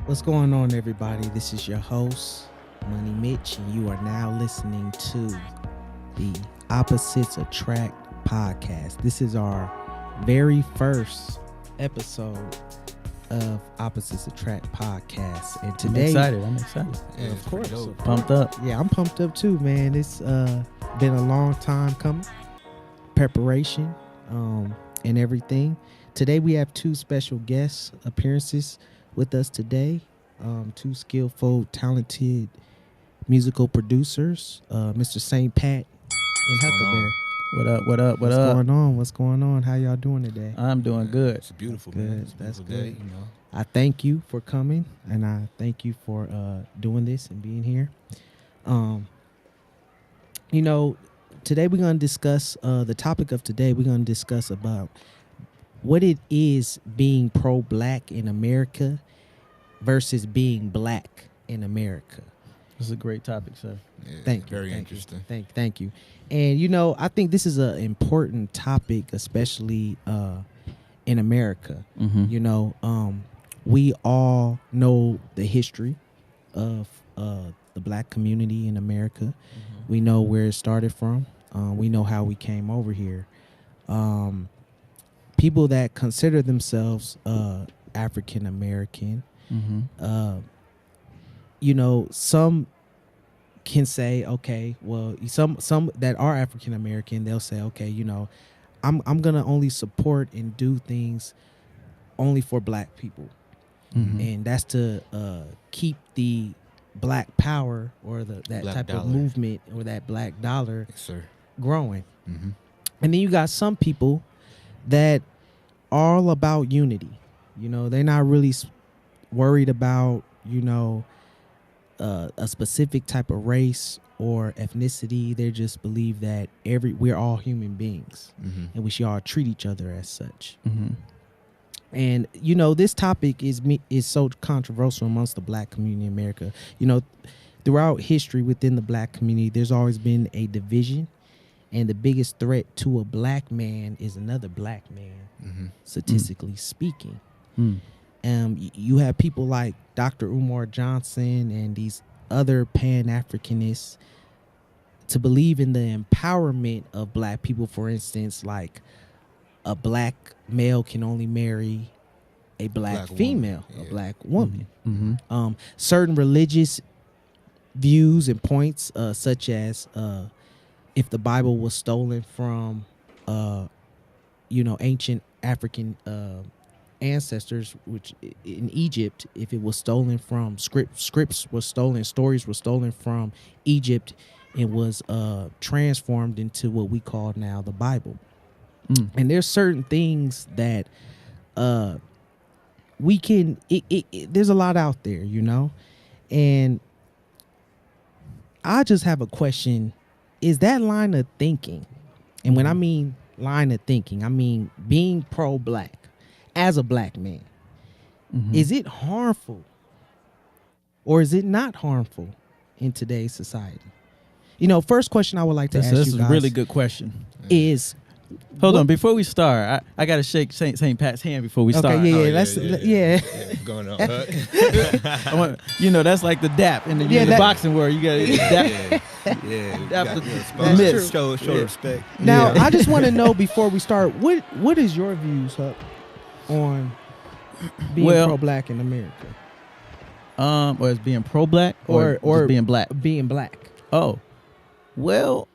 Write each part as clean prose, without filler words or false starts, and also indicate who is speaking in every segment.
Speaker 1: What's going on, everybody? This is your host, Money Mitch, and you are now listening to the Opposites Attract podcast. This is our very first episode of Opposites Attract podcast, and today
Speaker 2: I'm excited.
Speaker 1: Yeah, of course,
Speaker 2: Pumped up.
Speaker 1: Yeah, I'm pumped up too, man. It's been a long time coming, preparation, and everything. Today we have two special guest appearances with us today. Two skillful, talented musical producers, Mr. St. Pat and Huckleberry.
Speaker 2: What's up?
Speaker 1: What's going on? How y'all doing today?
Speaker 2: I'm doing good.
Speaker 3: It's beautiful,
Speaker 1: Good.
Speaker 3: man. It's a
Speaker 1: That's
Speaker 3: beautiful
Speaker 1: good.
Speaker 3: day, you know.
Speaker 1: I thank you for coming, and I thank you for doing this and being here. Today we're going to discuss the topic of today. We're going to discuss about what it is being pro-black in America versus being black in America.
Speaker 2: This is a great topic, sir.
Speaker 3: Yeah,
Speaker 1: Thank you.
Speaker 3: Very
Speaker 1: Thank
Speaker 3: interesting.
Speaker 1: You. Thank you. And I think this is an important topic, especially in America.
Speaker 2: Mm-hmm.
Speaker 1: We all know the history of the black community in America.
Speaker 2: Mm-hmm.
Speaker 1: We know where it started from. We know how we came over here. People that consider themselves African American,
Speaker 2: Mm-hmm.
Speaker 1: some can say, okay, well, some that are African American, they'll say, okay, I'm gonna only support and do things only for black people,
Speaker 2: Mm-hmm.
Speaker 1: and that's to keep the black power or that
Speaker 3: Black
Speaker 1: type
Speaker 3: dollar.
Speaker 1: of movement or that black dollar
Speaker 3: Yes, sir.
Speaker 1: growing.
Speaker 3: Mm-hmm.
Speaker 1: And then you got some people that are all about unity. They're not really worried about, a specific type of race or ethnicity. They just believe that we're all human beings,
Speaker 3: Mm-hmm.
Speaker 1: and we should all treat each other as such.
Speaker 2: Mm-hmm.
Speaker 1: And this topic is so controversial amongst the black community in America. Throughout history within the black community, there's always been a division, and the biggest threat to a black man is another black man,
Speaker 3: Mm-hmm.
Speaker 1: statistically speaking.
Speaker 2: Mm.
Speaker 1: You have people like Dr. Umar Johnson and these other Pan-Africanists to believe in the empowerment of black people. For instance, like a black male can only marry a black female,
Speaker 3: woman.
Speaker 1: a
Speaker 3: Yeah.
Speaker 1: black woman.
Speaker 2: Mm-hmm.
Speaker 1: Certain religious views and points, such as if the Bible was stolen from, ancient African ancestors, which in Egypt, if it was stolen from scripts were stolen, stories were stolen from Egypt, and was transformed into what we call now the Bible.
Speaker 2: Mm.
Speaker 1: And there's certain things that we can there's a lot out there, and I just have a question. Is that line of thinking, and when I mean line of thinking, I mean being pro-black as a black man,
Speaker 2: Mm-hmm.
Speaker 1: is it harmful or is it not harmful in today's society? First question I would like to ask
Speaker 2: This
Speaker 1: you
Speaker 2: is
Speaker 1: guys
Speaker 2: a really good question.
Speaker 1: is,
Speaker 2: Hold
Speaker 1: What-
Speaker 2: on, before we start, I got to shake St. Pat's hand before we start.
Speaker 1: okay, yeah,
Speaker 3: Oh,
Speaker 1: let's, yeah.
Speaker 3: Going on.
Speaker 2: I want, that's like the dap in the,
Speaker 1: Yeah,
Speaker 2: the
Speaker 1: that-
Speaker 2: boxing world. You got to dap.
Speaker 3: Yeah.
Speaker 2: Dap the-
Speaker 1: That's
Speaker 2: miss.
Speaker 1: true.
Speaker 3: Show
Speaker 2: Yeah.
Speaker 3: respect.
Speaker 1: Now,
Speaker 2: Yeah.
Speaker 1: I just want to know before we start, what is your views, Huck, on being
Speaker 2: Well-
Speaker 1: pro-black in America?
Speaker 2: Or as being pro-black or just being black?
Speaker 1: Being black.
Speaker 2: Oh, well,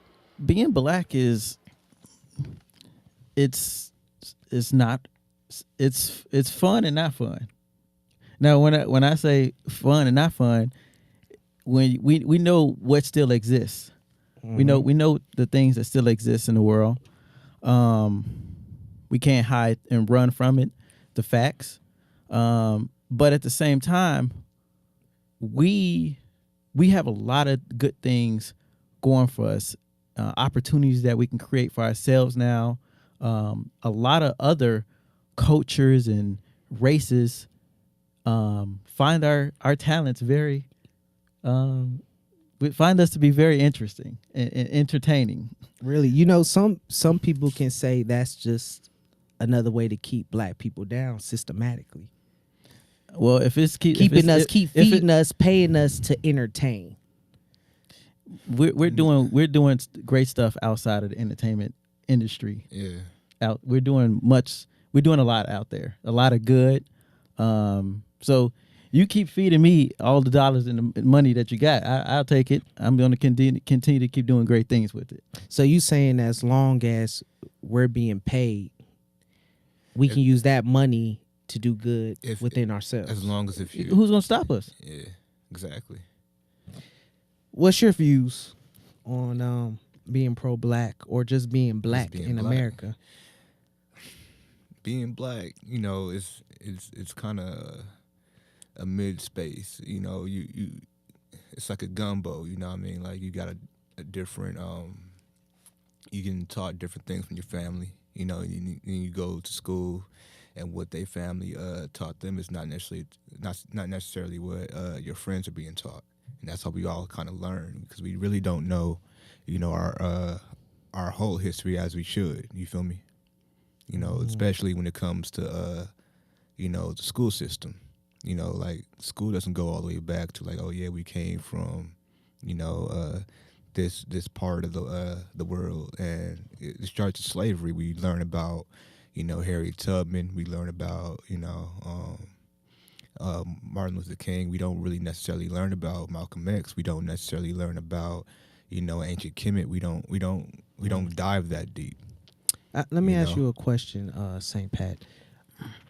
Speaker 2: being black is it's fun and not fun. Now, when I say fun and not fun, when we know what still exists, we know the things that still exist in the world. We can't hide and run from it, the facts. But at the same time, we have a lot of good things going for us, opportunities that we can create for ourselves now. A lot of other cultures and races find our talents very find us to be very interesting and entertaining.
Speaker 1: Really, some people can say that's just another way to keep black people down systematically.
Speaker 2: Well, if it's
Speaker 1: keeping us, keep feeding us, paying us to entertain.
Speaker 2: We're doing great stuff outside of the entertainment industry.
Speaker 3: Yeah.
Speaker 2: We're doing a lot out there, a lot of good. So you keep feeding me all the dollars and the money that you got. I'll take it. I'm going to continue to keep doing great things with it.
Speaker 1: So you saying as long as we're being paid, we can use that money to do good within ourselves.
Speaker 3: As long as
Speaker 2: who's going to stop us?
Speaker 3: Yeah, exactly.
Speaker 1: What's your views on being pro-black or just being black in America?
Speaker 3: Being black, it's kind of a mid space. You it's like a gumbo. You know what I mean? Like you got a different. You can taught different things from your family. You go to school, and what their family taught them is not necessarily what your friends are being taught. And that's how we all kind of learn, because we really don't know, our whole history as we should. You feel me? Especially when it comes to, the school system. Like school doesn't go all the way back to like, oh yeah, we came from, this part of the world, and it starts with slavery. We learn about, Harriet Tubman. We learn about, Martin Luther King. We don't really necessarily learn about Malcolm X. We don't necessarily learn about, ancient Kemet. We don't dive that deep.
Speaker 1: Let me ask you a question, St. Pat.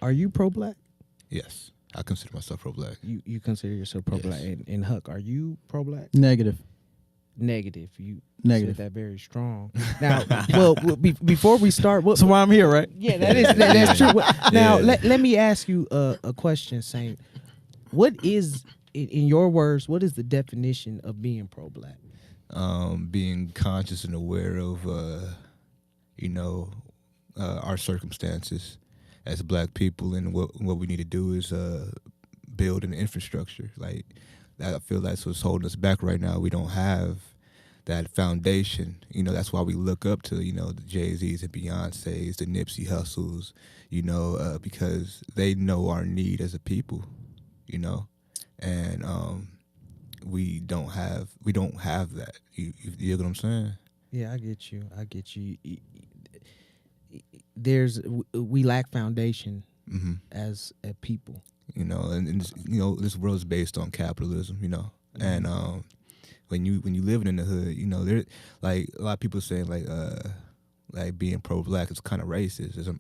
Speaker 1: Are you pro-black?
Speaker 3: Yes, I consider myself pro-black.
Speaker 1: You consider yourself pro-black,
Speaker 3: Yes.
Speaker 1: and Huck, are you pro-black?
Speaker 2: Negative.
Speaker 1: You
Speaker 2: Negative.
Speaker 1: said that very strong. Now, before we start,
Speaker 2: so why I'm here, right?
Speaker 1: Yeah, that's true. Now, let me ask you a question, Saint. What is, in your words, what is the definition of being pro-black?
Speaker 3: Being conscious and aware of, our circumstances as black people, and what we need to do is build an infrastructure. Like, I feel that's what's holding us back right now. We don't have that foundation. That's why we look up to, the Jay-Z's and Beyonce's, the Nipsey Hussles, because they know our need as a people, and we don't have that. You get what I'm saying?
Speaker 1: Yeah, I get you. We lack foundation as a people.
Speaker 3: And this world is based on capitalism, and when you living in the hood, there, like, a lot of people saying like being pro-black is kind of racist,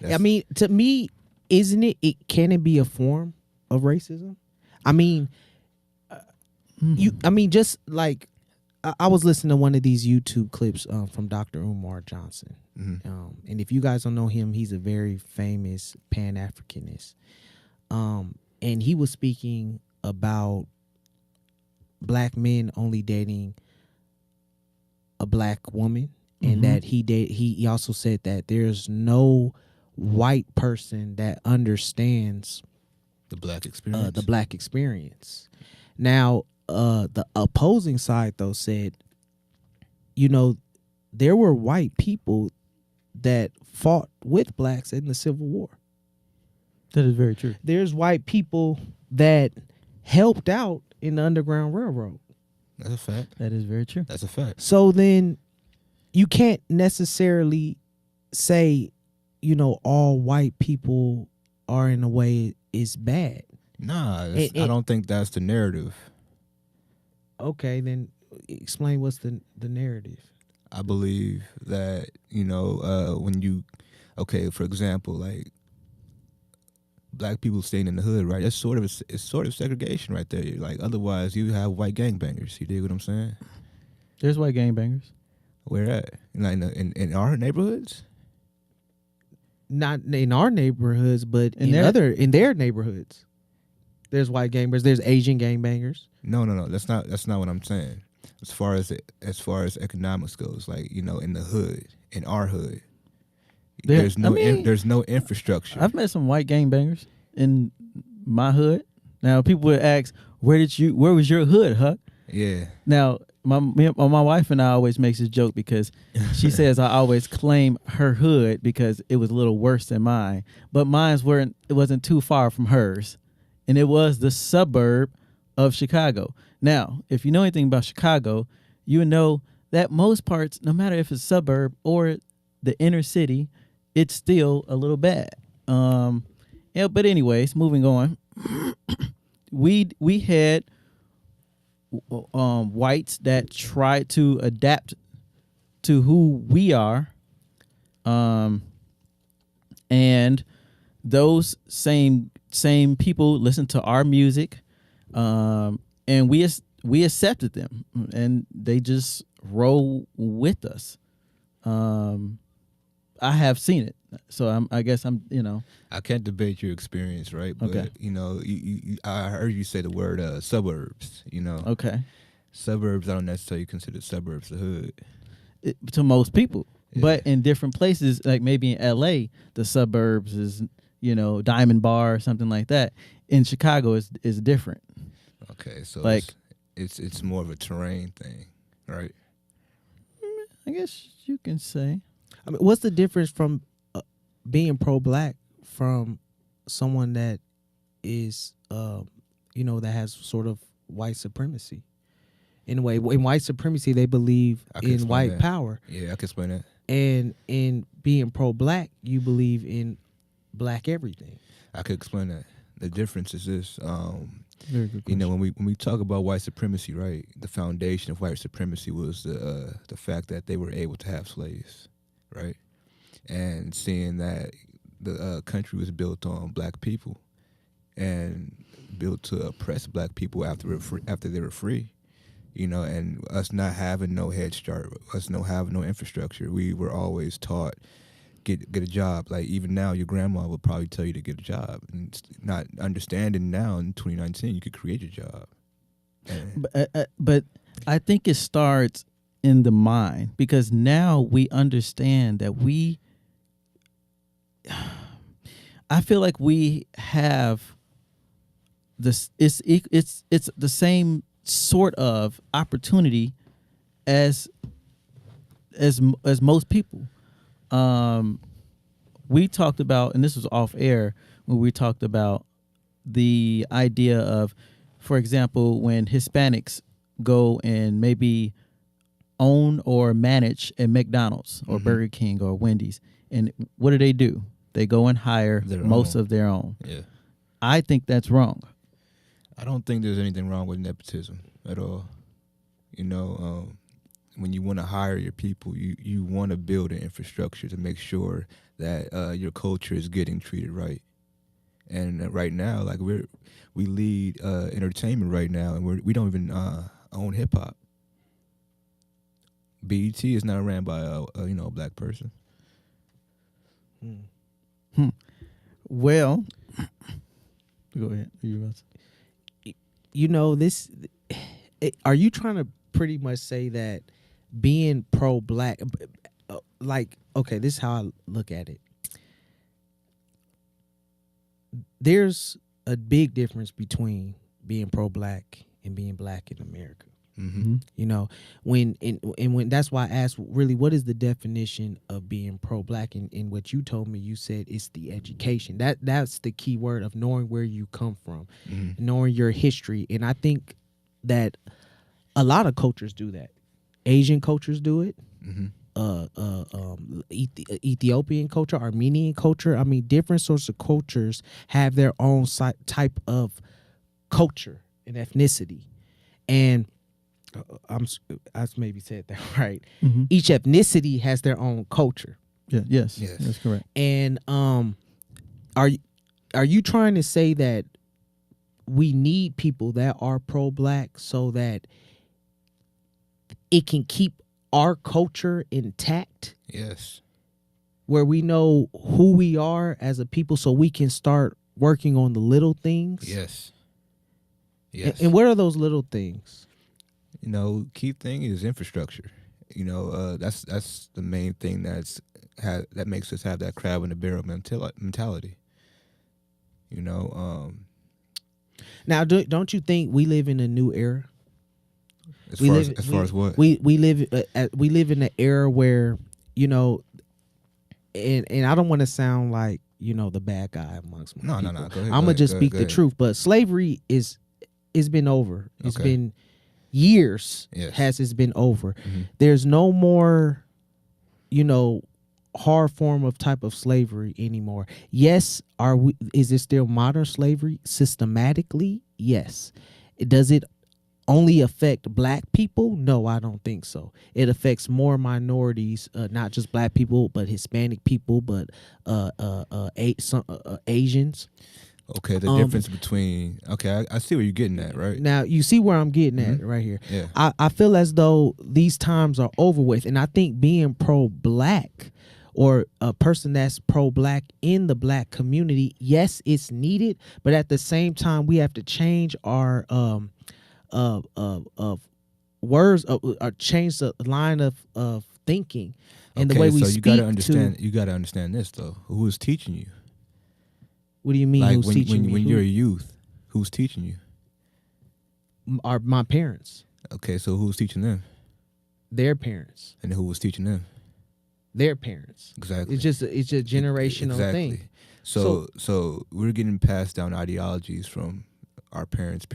Speaker 1: I mean, to me, isn't it? Can it be a form of racism? I mean, just like I was listening to one of these YouTube clips from Dr. Umar Johnson, and if you guys don't know him, he's a very famous Pan-Africanist. And he was speaking about black men only dating a black woman, and that he also said that there's no white person that understands
Speaker 3: the black experience.
Speaker 1: The black experience. Now, the opposing side though said, there were white people that fought with blacks in the Civil War.
Speaker 2: That is very true.
Speaker 1: There's white people that helped out in the Underground Railroad.
Speaker 3: That's a fact.
Speaker 2: That is very true.
Speaker 3: That's a fact.
Speaker 1: So then you can't necessarily say, all white people are in a way is bad.
Speaker 3: Nah, I don't think that's the narrative.
Speaker 1: Okay, then explain what's the narrative.
Speaker 3: I believe that, when you, for example, like, black people staying in the hood, right? That's sort of segregation right there. Like, otherwise, you have white gangbangers. You dig what I'm saying?
Speaker 2: There's white gangbangers.
Speaker 3: Where at? Like in our neighborhoods?
Speaker 1: Not in our neighborhoods, but in their neighborhoods. There's white gangbangers. There's Asian gangbangers.
Speaker 3: No. That's not what I'm saying. As far as economics goes, like, in the hood, in our hood. There's no infrastructure.
Speaker 2: I've met some white gangbangers in my hood. Now, people would ask, where was your hood, Huck?
Speaker 3: Yeah.
Speaker 2: Now, my wife and I always makes this joke because she says I always claim her hood because it was a little worse than mine. But it wasn't too far from hers. and it was the suburb of Chicago. Now, if you know anything about Chicago, you would know that most parts, no matter if it's suburb or the inner city, it's still a little bad. Yeah, but anyways, moving on. we had whites that tried to adapt to who we are, and those same people listen to our music, and we accepted them, and they just roll with us. I have seen it, so I guess I'm
Speaker 3: I can't debate your experience, right? But
Speaker 2: Okay.
Speaker 3: I heard you say the word suburbs.
Speaker 2: Okay.
Speaker 3: Suburbs, I don't necessarily consider suburbs the hood.
Speaker 2: To most people,
Speaker 3: Yeah.
Speaker 2: but in different places, like maybe in LA, the suburbs is Diamond Bar or something like that. In Chicago, is different.
Speaker 3: Okay, so
Speaker 2: Like-
Speaker 3: it's more of a terrain thing, right?
Speaker 2: I guess you can say.
Speaker 1: I mean, what's the difference from being pro-black from someone that is, that has sort of white supremacy? In a way, in white supremacy, they believe
Speaker 3: I can
Speaker 1: in
Speaker 3: explain
Speaker 1: white
Speaker 3: that.
Speaker 1: power,
Speaker 3: Yeah, I can explain that.
Speaker 1: and in being pro-black, you believe in black everything.
Speaker 3: I could explain that. The difference is this.
Speaker 2: Very good question.
Speaker 3: When we talk about white supremacy, right? The foundation of white supremacy was the fact that they were able to have slaves, right? And seeing that the country was built on black people and built to oppress black people after they were free, and us not having no head start, us not having no infrastructure, we were always taught get a job. Like even now, your grandma would probably tell you to get a job, and not understanding now in 2019 you could create your job. And
Speaker 2: But I think it starts in the mind, because now we understand that I feel like we have this. It's the same sort of opportunity as most people. We talked about, and this was off air when we talked about the idea of, for example, when Hispanics go and maybe own or manage a McDonald's or Burger King or Wendy's, and what do? They go and hire
Speaker 3: Their
Speaker 2: most
Speaker 3: own.
Speaker 2: of their own.
Speaker 3: yeah,
Speaker 2: I think that's wrong.
Speaker 3: I don't think there's anything wrong with nepotism at all. When you want to hire your people, you want to build an infrastructure to make sure that your culture is getting treated right. And right now, like we lead entertainment right now, and we don't even own hip hop. BET is not ran by a black person.
Speaker 2: Well, go ahead. You about to-
Speaker 1: This. Are you trying to pretty much say that being pro-black, okay, this is how I look at it. There's a big difference between being pro-black and being black in America.
Speaker 3: Mm-hmm.
Speaker 1: When that's why I asked, really, what is the definition of being pro-black? And what you told me, you said it's the education. That's the key word of knowing where you come from, knowing your history. And I think that a lot of cultures do that. Asian cultures do it. Ethiopian culture, Armenian culture. I mean, different sorts of cultures have their own type of culture and ethnicity. And I maybe said that right.
Speaker 2: Mm-hmm.
Speaker 1: Each ethnicity has their own culture.
Speaker 2: Yeah. Yes.
Speaker 3: Yes.
Speaker 2: That's correct.
Speaker 1: And are you trying to say that we need people that are pro-black so that it can keep our culture intact,
Speaker 3: Yes.
Speaker 1: where we know who we are as a people, so we can start working on the little things?
Speaker 3: Yes. Yes.
Speaker 1: And what are those little things?
Speaker 3: Key thing is infrastructure. That's the main thing that makes us have that crab in the barrel mentality.
Speaker 1: Now, don't you think we live in a new era?
Speaker 3: As far as what?
Speaker 1: We live in an era where, and I don't want to sound like the bad guy amongst my
Speaker 3: No.
Speaker 1: people.
Speaker 3: Go ahead.
Speaker 1: I'm gonna just speak
Speaker 3: go
Speaker 1: the
Speaker 3: ahead.
Speaker 1: truth. But slavery it's been over. It's
Speaker 3: Okay.
Speaker 1: been years.
Speaker 3: Yes.
Speaker 1: It's been over.
Speaker 3: Mhm.
Speaker 1: There's no more, hard form of type of slavery anymore. Yes, is it still modern slavery systematically? Yes. Does it only affect black people? No, I don't think so. It affects more minorities, not just black people, but Hispanic people, but Asians.
Speaker 3: Okay, the difference between I see where you're getting at, right?
Speaker 1: Now you see where I'm getting at right here.
Speaker 3: Yeah.
Speaker 1: I feel as though these times are over with, and I think being pro-black or a person that's pro-black in the black community, yes, it's needed, but at the same time, we have to change our words, or change the line of thinking and the way we
Speaker 3: so
Speaker 1: speak.
Speaker 3: you gotta understand. You gotta understand this though. Who is teaching you?
Speaker 1: What do you mean?
Speaker 3: Like
Speaker 1: who's teaching me?
Speaker 3: when you're a youth, who's teaching you?
Speaker 1: Are my parents,
Speaker 3: Okay, so who's teaching them?
Speaker 1: their parents,
Speaker 3: And who was teaching them?
Speaker 1: their parents.
Speaker 3: Exactly.
Speaker 1: It's just a generational thing.
Speaker 3: So we're getting passed down ideologies from our parents,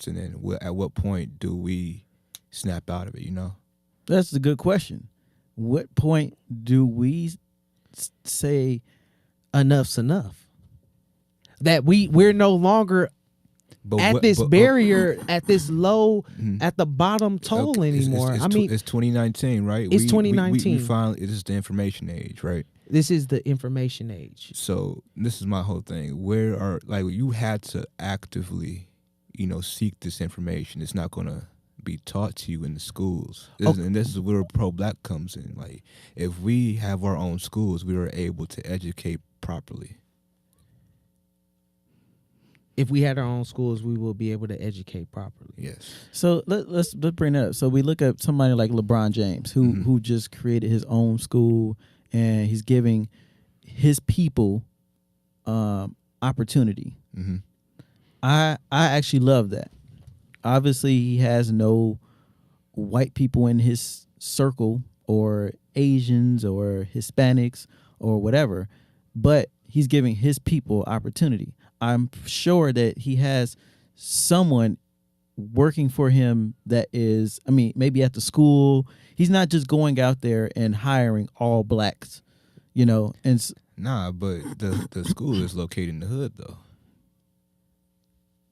Speaker 3: and then at what point do we snap out of it?
Speaker 2: That's a good question. What point do we say
Speaker 1: Enough's enough? That we're no longer
Speaker 3: But
Speaker 1: at this barrier, at this low, at the bottom toll anymore.
Speaker 3: It's 2019, right?
Speaker 1: It's 2019.
Speaker 3: We finally, it is the information age, right?
Speaker 1: This is the information age.
Speaker 3: So this is my whole thing. You had to actively, seek this information. It's not gonna be taught to you in the schools. And this is where pro-black comes in. Like, if we have our own schools, we are able to educate properly.
Speaker 1: If we had our own schools, we will be able to educate properly.
Speaker 3: Yes.
Speaker 2: So let's bring that up. So we look at somebody like LeBron James, who just created his own school, and he's giving his people opportunity.
Speaker 3: Mm-hmm.
Speaker 2: I actually love that. Obviously, he has no white people in his circle, or Asians or Hispanics or whatever, but he's giving his people opportunity. I'm sure that he has someone working for him that is, maybe at the school. He's not just going out there and hiring all blacks, and
Speaker 3: Nah, but the school is located in the hood, though.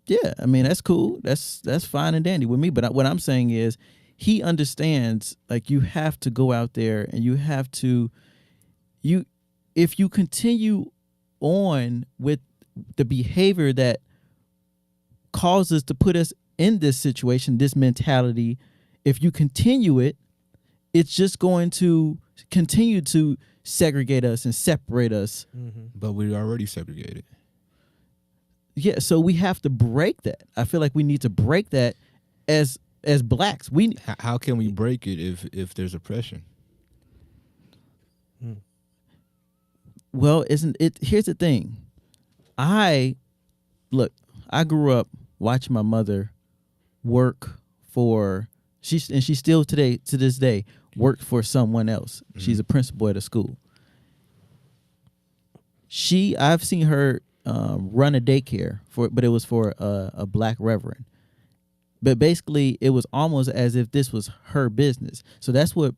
Speaker 2: yeah, that's cool. That's fine and dandy with me. But what I'm saying is, he understands, like, you have to go out there and you have to, if you continue on with the behavior that causes to put us in this situation, this mentality, if you continue it, it's just going to continue to segregate us and separate us.
Speaker 1: Mm-hmm.
Speaker 3: But we're already segregated.
Speaker 2: Yeah, so we have to break that. I feel like we need to break that as blacks.
Speaker 3: How can we break it if there's oppression?
Speaker 2: Well, isn't it? Here's the thing. I grew up watching my mother work for she still to this day worked for someone else. Mm-hmm. She's a principal at a school. I've seen her run a daycare but it was for a black reverend. But basically, it was almost as if this was her business. So that's what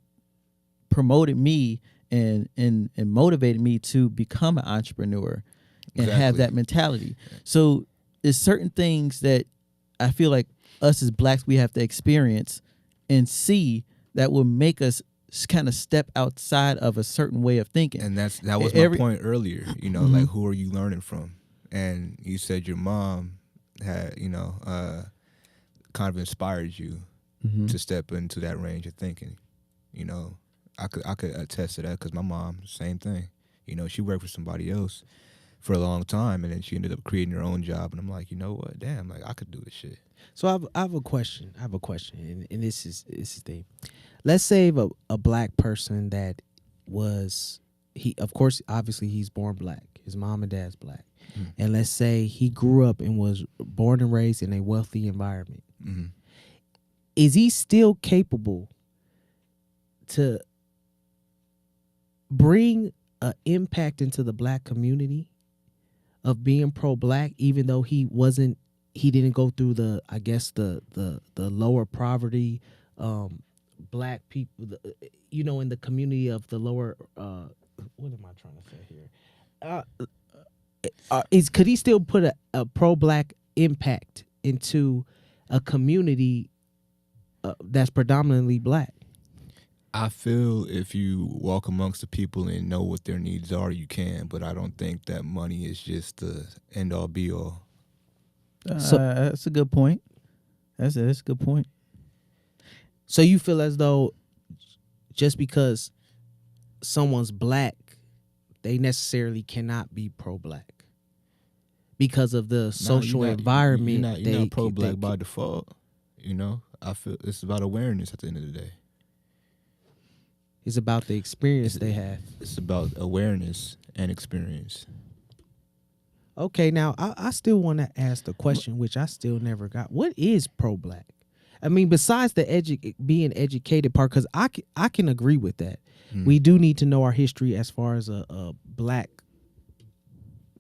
Speaker 2: promoted me and motivated me to become an entrepreneur and have that mentality. So there's certain things that I feel like us as blacks, we have to experience and see that will make us kind of step outside of a certain way of thinking.
Speaker 3: And that was my point earlier, like, who are you learning from? And you said your mom had, kind of inspired you to step into that range of thinking. I could attest to that because my mom, same thing. She worked for somebody else for a long time, and then she ended up creating her own job. And I'm like, you know what? Damn, like, I could do this shit.
Speaker 1: So I have a question. And this is the thing. Let's say a black person that was of course, obviously he's born black. His mom and dad's black. Mm-hmm. And let's say he grew up and was born and raised in a wealthy environment. Mm-hmm. Is he still capable to bring an impact into the black community of being pro-black, even though he didn't go through the, I guess, the lower poverty, black people, in the community of the lower, what am I trying to say here? Could he still put a pro-black impact into a community that's predominantly black?
Speaker 3: I feel if you walk amongst the people and know what their needs are, you can. But I don't think that money is just the end all be all.
Speaker 2: That's a good point. That's a good point.
Speaker 1: So you feel as though just because someone's black, they necessarily cannot be pro-black because of the social environment.
Speaker 3: You're not pro-black by default. I feel it's about awareness at the end of the day.
Speaker 1: It's about the experience they have.
Speaker 3: It's about awareness and experience.
Speaker 1: Okay, now I still want to ask the question, which I still never got. What is pro-black? I mean, besides the being educated part, because I can agree with that. We do need to know our history as far as a black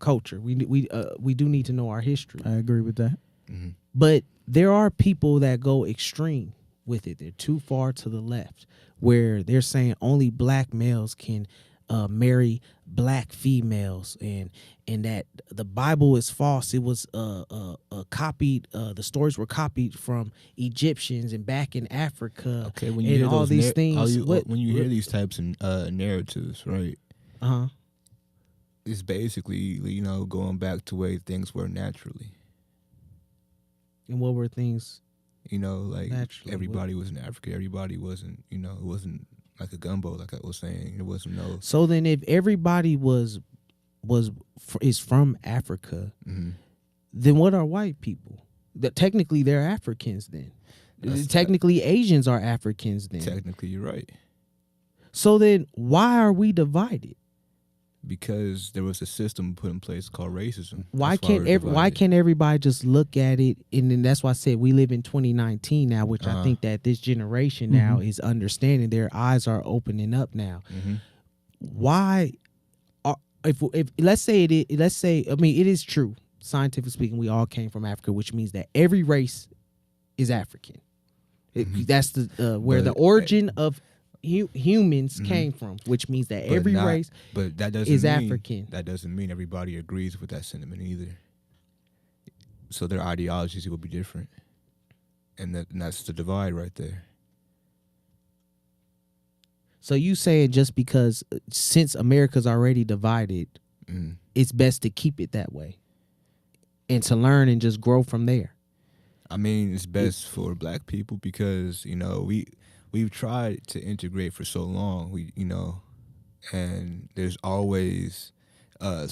Speaker 1: culture. We do need to know our history.
Speaker 2: I agree with that.
Speaker 3: Mm-hmm.
Speaker 1: But there are people that go extreme with it. They're too far to the left, where they're saying only black males can marry black females, and that the Bible is false. It was copied. The stories were copied from Egyptians and back in Africa.
Speaker 3: Okay, when you hear
Speaker 1: all these things,
Speaker 3: when you hear these types of narratives, right? It's basically going back to way things were naturally.
Speaker 1: And what were things?
Speaker 3: Like
Speaker 1: naturally,
Speaker 3: everybody was in Africa. Everybody wasn't. It wasn't like a gumbo, like I was saying. It wasn't no.
Speaker 1: So then, if everybody is from Africa,
Speaker 3: mm-hmm.
Speaker 1: then what are white people? That technically they're Africans. Then technically Asians are Africans. Then
Speaker 3: technically you're right.
Speaker 1: So then, why are we divided?
Speaker 3: Because there was a system put in place called racism.
Speaker 1: Why can't everybody just look at it? And then that's why I said we live in 2019 now, which I think that this generation now is understanding. Their eyes are opening up now.
Speaker 3: Mm-hmm.
Speaker 1: Why? If let's say it is true. Scientifically speaking, we all came from Africa, which means that every race is African. That's where the origin of humans came from, which means that every race is African.
Speaker 3: That doesn't mean everybody agrees with that sentiment either. So their ideologies will be different, and that's the divide right there.
Speaker 1: So you saying just because since America's already divided, it's best to keep it that way, and to learn and just grow from there?
Speaker 3: I mean, it's best for black people because we've tried to integrate for so long, and there's always a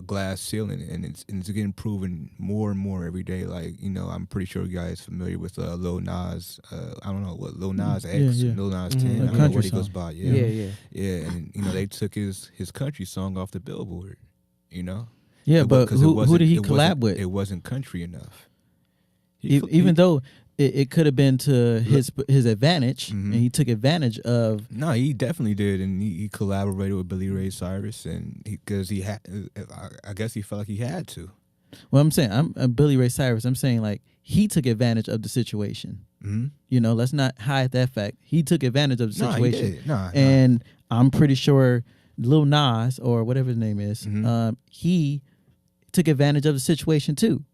Speaker 3: glass ceiling, and it's getting proven more and more every day. Like, I'm pretty sure you guys familiar with Lil Nas. I don't know what Lil Nas X, Lil Nas 10. I don't know what he goes by. Yeah. And they took his country song off the Billboard.
Speaker 2: Yeah, but who did he collab with?
Speaker 3: It wasn't country enough.
Speaker 2: Even though it could have been to his advantage, and he took advantage of.
Speaker 3: No, he definitely did, and he collaborated with Billy Ray Cyrus, and because he had, I guess he felt like he had to.
Speaker 2: Well, I'm saying I'm Billy Ray Cyrus. I'm saying like he took advantage of the situation. Let's not hide that fact. He took advantage of the situation.
Speaker 3: He did.
Speaker 2: And I'm pretty sure Lil Nas or whatever his name is, he took advantage of the situation too.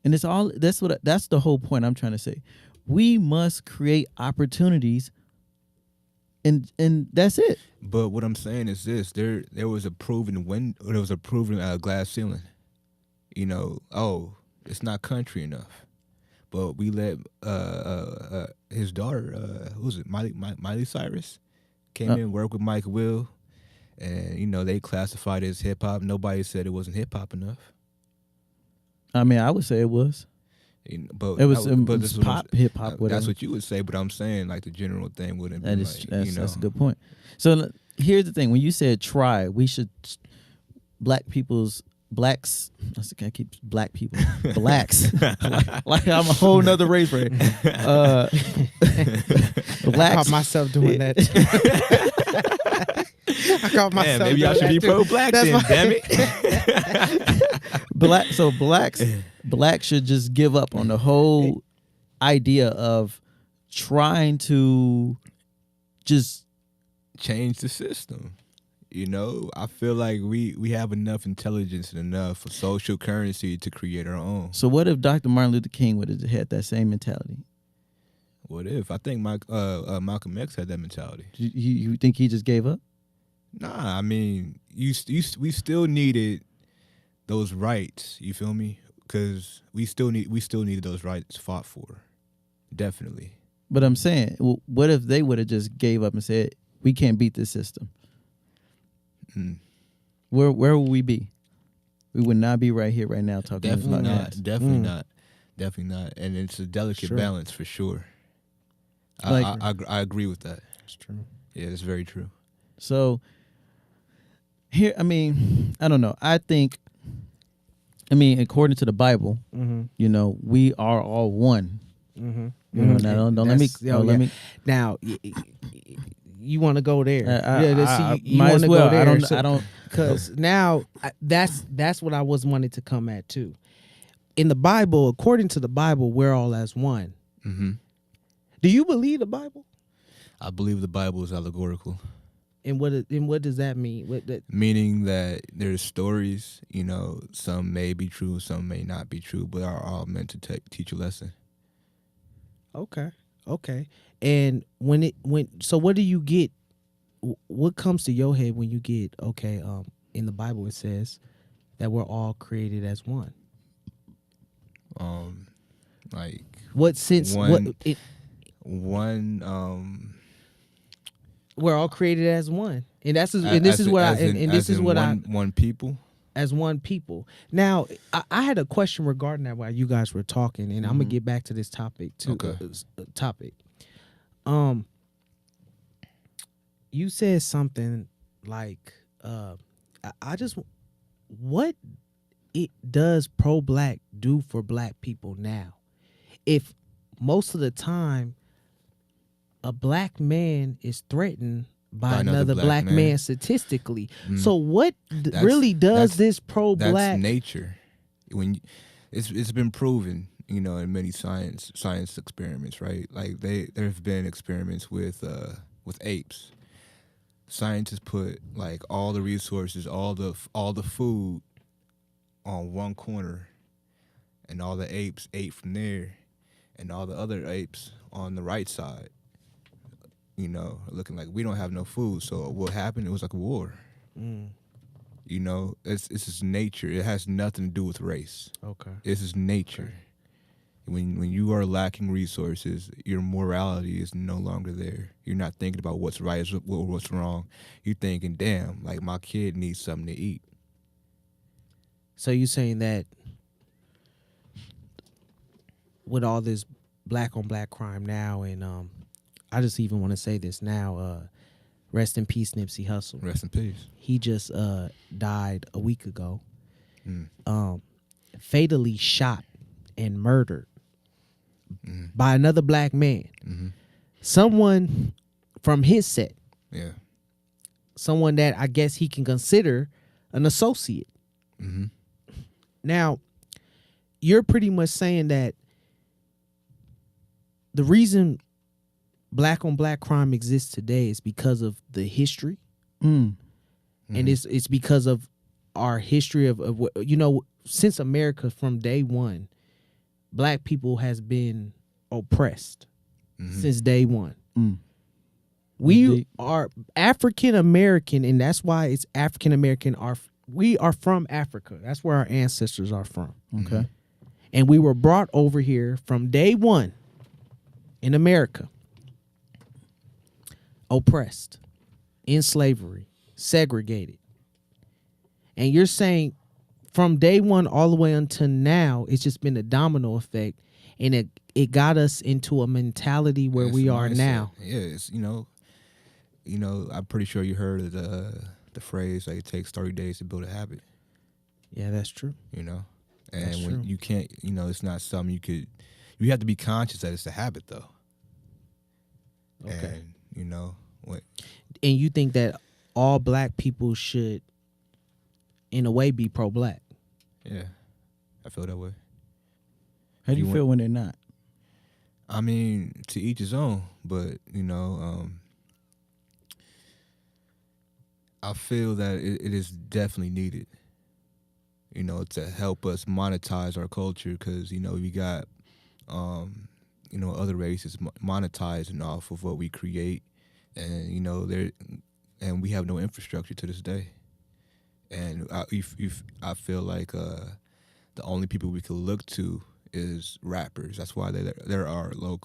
Speaker 2: And it's all that's the whole point I'm trying to say. We must create opportunities, and that's it.
Speaker 3: But what I'm saying is this: there was a proven glass ceiling. It's not country enough, but we let his daughter, who's it, Miley Cyrus, came in, worked with Mike Will, and they classified it as hip hop. Nobody said it wasn't hip hop enough.
Speaker 2: I mean, I would say it was.
Speaker 3: But
Speaker 2: it was pop, hip hop, whatever.
Speaker 3: That's what you would say, but I'm saying like the general thing wouldn't be
Speaker 2: that's a good point. So here's the thing: when you said try, we should blacks. I keep black people, blacks. like I'm a whole nother race, right?
Speaker 1: Blacks. I caught myself doing that. I caught myself.
Speaker 3: Man, maybe I should be pro-black then. Damn it.
Speaker 2: Blacks should just give up on the whole idea of trying to just
Speaker 3: change the system. You know, I feel like we have enough intelligence and enough social currency to create our own.
Speaker 2: So what if Dr. Martin Luther King would have had that same mentality?
Speaker 3: What if? I think Malcolm X had that mentality.
Speaker 2: You think he just gave up?
Speaker 3: Nah, I mean, we still needed those rights. You feel me? Because we still needed those rights fought for. Definitely.
Speaker 2: But I'm saying, what if they would have just gave up and said, we can't beat this system? Where would we be? We would not be right here, right now, talking about
Speaker 3: that. Definitely not. Definitely not. And it's a delicate balance for sure. I agree with that.
Speaker 1: It's true.
Speaker 3: Yeah, it's very true.
Speaker 2: So here, I mean, I don't know. According to the Bible, you know, we are all one. You know, now, don't let me.
Speaker 1: Now, you want to go there? You
Speaker 2: might
Speaker 1: want
Speaker 2: as
Speaker 1: to
Speaker 2: well.
Speaker 1: go there?
Speaker 2: I don't,
Speaker 1: because now that's what I wanted to come at too. In the Bible, according to the Bible, we're all as one.
Speaker 3: Mm-hmm.
Speaker 1: Do you believe the Bible?
Speaker 3: I believe the Bible is allegorical.
Speaker 1: And what does that mean?
Speaker 3: Meaning that there's stories, you know, some may be true, some may not be true, but are all meant to teach a lesson.
Speaker 1: Okay. And so what do you get? What comes to your head when you get in the Bible it says that we're all created as one.
Speaker 3: Like
Speaker 1: what sense? We're all created as one, and this is one
Speaker 3: people.
Speaker 1: As one people. Now, I had a question regarding that while you guys were talking, and I'm gonna get back to this topic too.
Speaker 3: Okay.
Speaker 1: You said something like, what it does pro-black do for black people now? If most of the time a black man is threatened by another black man statistically. So what really does this pro-black?
Speaker 3: That's nature. It's been proven, you know, in many science experiments, right? Like there have been experiments with apes. Scientists put like all the resources, all the food on one corner, and all the apes ate from there, and all the other apes on the right side. You know, looking like we don't have no food. So what happened? It was like a war. You know, it's just nature. It has nothing to do with race.
Speaker 1: Okay.
Speaker 3: This is nature. Okay. When you are lacking resources, your morality is no longer there. You're not thinking about what's right or what's wrong. You're thinking, damn, like my kid needs something to eat.
Speaker 1: So you saying that with all this black on black crime now, and I just even want to say this now, rest in peace, Nipsey Hussle.
Speaker 3: Rest in peace.
Speaker 1: He just died a week ago. Fatally shot and murdered by another black man. Someone from his set.
Speaker 3: Yeah.
Speaker 1: Someone that I guess he can consider an associate. Now, you're pretty much saying that the reason black on black crime exists today is because of the history. And it's because of our history of you know, since America from day one, black people has been oppressed since day one. We are African American, and that's why it's African American. We are from Africa. That's where our ancestors are from.
Speaker 2: Okay.
Speaker 1: And we were brought over here from day one in America, oppressed, in slavery, segregated. And you're saying from day one all the way until now, it's just been a domino effect, and it got us into a mentality where we are now.
Speaker 3: Yeah, it's you know, I'm pretty sure you heard of the phrase like it takes 30 days to build a habit.
Speaker 1: Yeah, that's true.
Speaker 3: You know,
Speaker 1: That's
Speaker 3: and when
Speaker 1: true.
Speaker 3: you can't, you know, it's not something you have to be conscious that it's a habit though.
Speaker 1: Okay.
Speaker 3: And you know what?
Speaker 1: And you think that all black people should, in a way, be pro-black.
Speaker 3: Yeah, I feel that way.
Speaker 2: How do you
Speaker 3: You
Speaker 2: feel when they're not?
Speaker 3: I mean, to each his own, but I feel that it is definitely needed. To help us monetize our culture, because we got other races monetizing off of what we create, and and we have no infrastructure to this day. And I feel like the only people we could look to is rappers. That's why there are low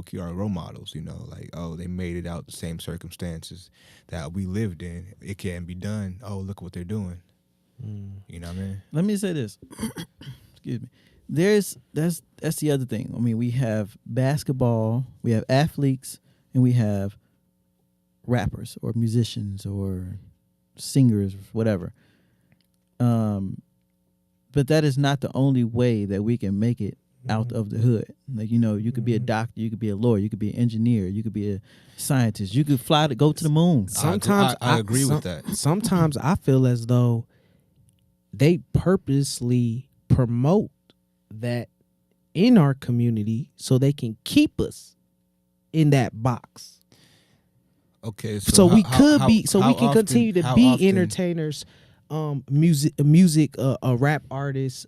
Speaker 3: key our role models. Like, oh, they made it out the same circumstances that we lived in. It can be done. Oh, look what they're doing. You know what I mean?
Speaker 2: Let me say this. Excuse me. That's the other thing. I mean, we have basketball, we have athletes, and we have rappers or musicians or singers, whatever. But that is not the only way that we can make it out of the hood. Like, you could be a doctor, you could be a lawyer, you could be an engineer, you could be a scientist, you could go to the moon.
Speaker 1: Sometimes
Speaker 3: I agree with that.
Speaker 1: Sometimes I feel as though they purposely promote that in our community so they can keep us in that box.
Speaker 3: Okay,
Speaker 1: So we can
Speaker 3: often-
Speaker 1: continue to
Speaker 3: how
Speaker 1: be
Speaker 3: often-
Speaker 1: entertainers, music, rap artists,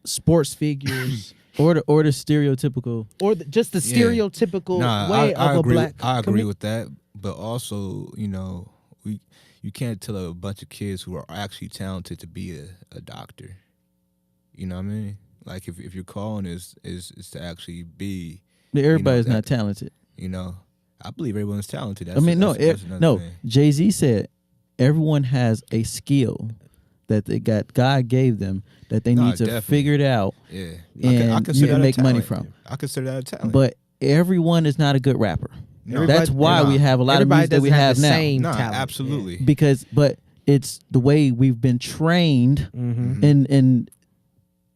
Speaker 1: sports figures,
Speaker 2: Or the stereotypical.
Speaker 1: or just the
Speaker 3: Yeah.
Speaker 1: stereotypical way
Speaker 3: I
Speaker 1: of a
Speaker 3: agree,
Speaker 1: black.
Speaker 3: I agree
Speaker 1: commu-
Speaker 3: with that, but also, you can't tell a bunch of kids who are actually talented to be a doctor. You know what I mean? Like, if your calling is to actually be,
Speaker 2: Everybody's
Speaker 3: that-
Speaker 2: not talented.
Speaker 3: I believe everyone's talented.
Speaker 2: I mean,
Speaker 3: that's another
Speaker 2: no.
Speaker 3: thing.
Speaker 2: Jay-Z said everyone has a skill that God gave them that they need to
Speaker 3: definitely.
Speaker 2: figure it out.
Speaker 3: Yeah,
Speaker 2: And
Speaker 3: I
Speaker 2: you
Speaker 3: consider
Speaker 2: can
Speaker 3: that
Speaker 2: make
Speaker 3: a
Speaker 2: money
Speaker 3: talent.
Speaker 2: from.
Speaker 3: I consider that a talent.
Speaker 2: But everyone is not a good rapper.
Speaker 3: No.
Speaker 2: That's why we have a lot of
Speaker 1: Everybody
Speaker 2: music that we
Speaker 1: doesn't
Speaker 2: have
Speaker 1: the
Speaker 2: now.
Speaker 1: same
Speaker 3: no,
Speaker 1: talent.
Speaker 3: absolutely.
Speaker 2: But it's the way we've been trained
Speaker 1: Mhm.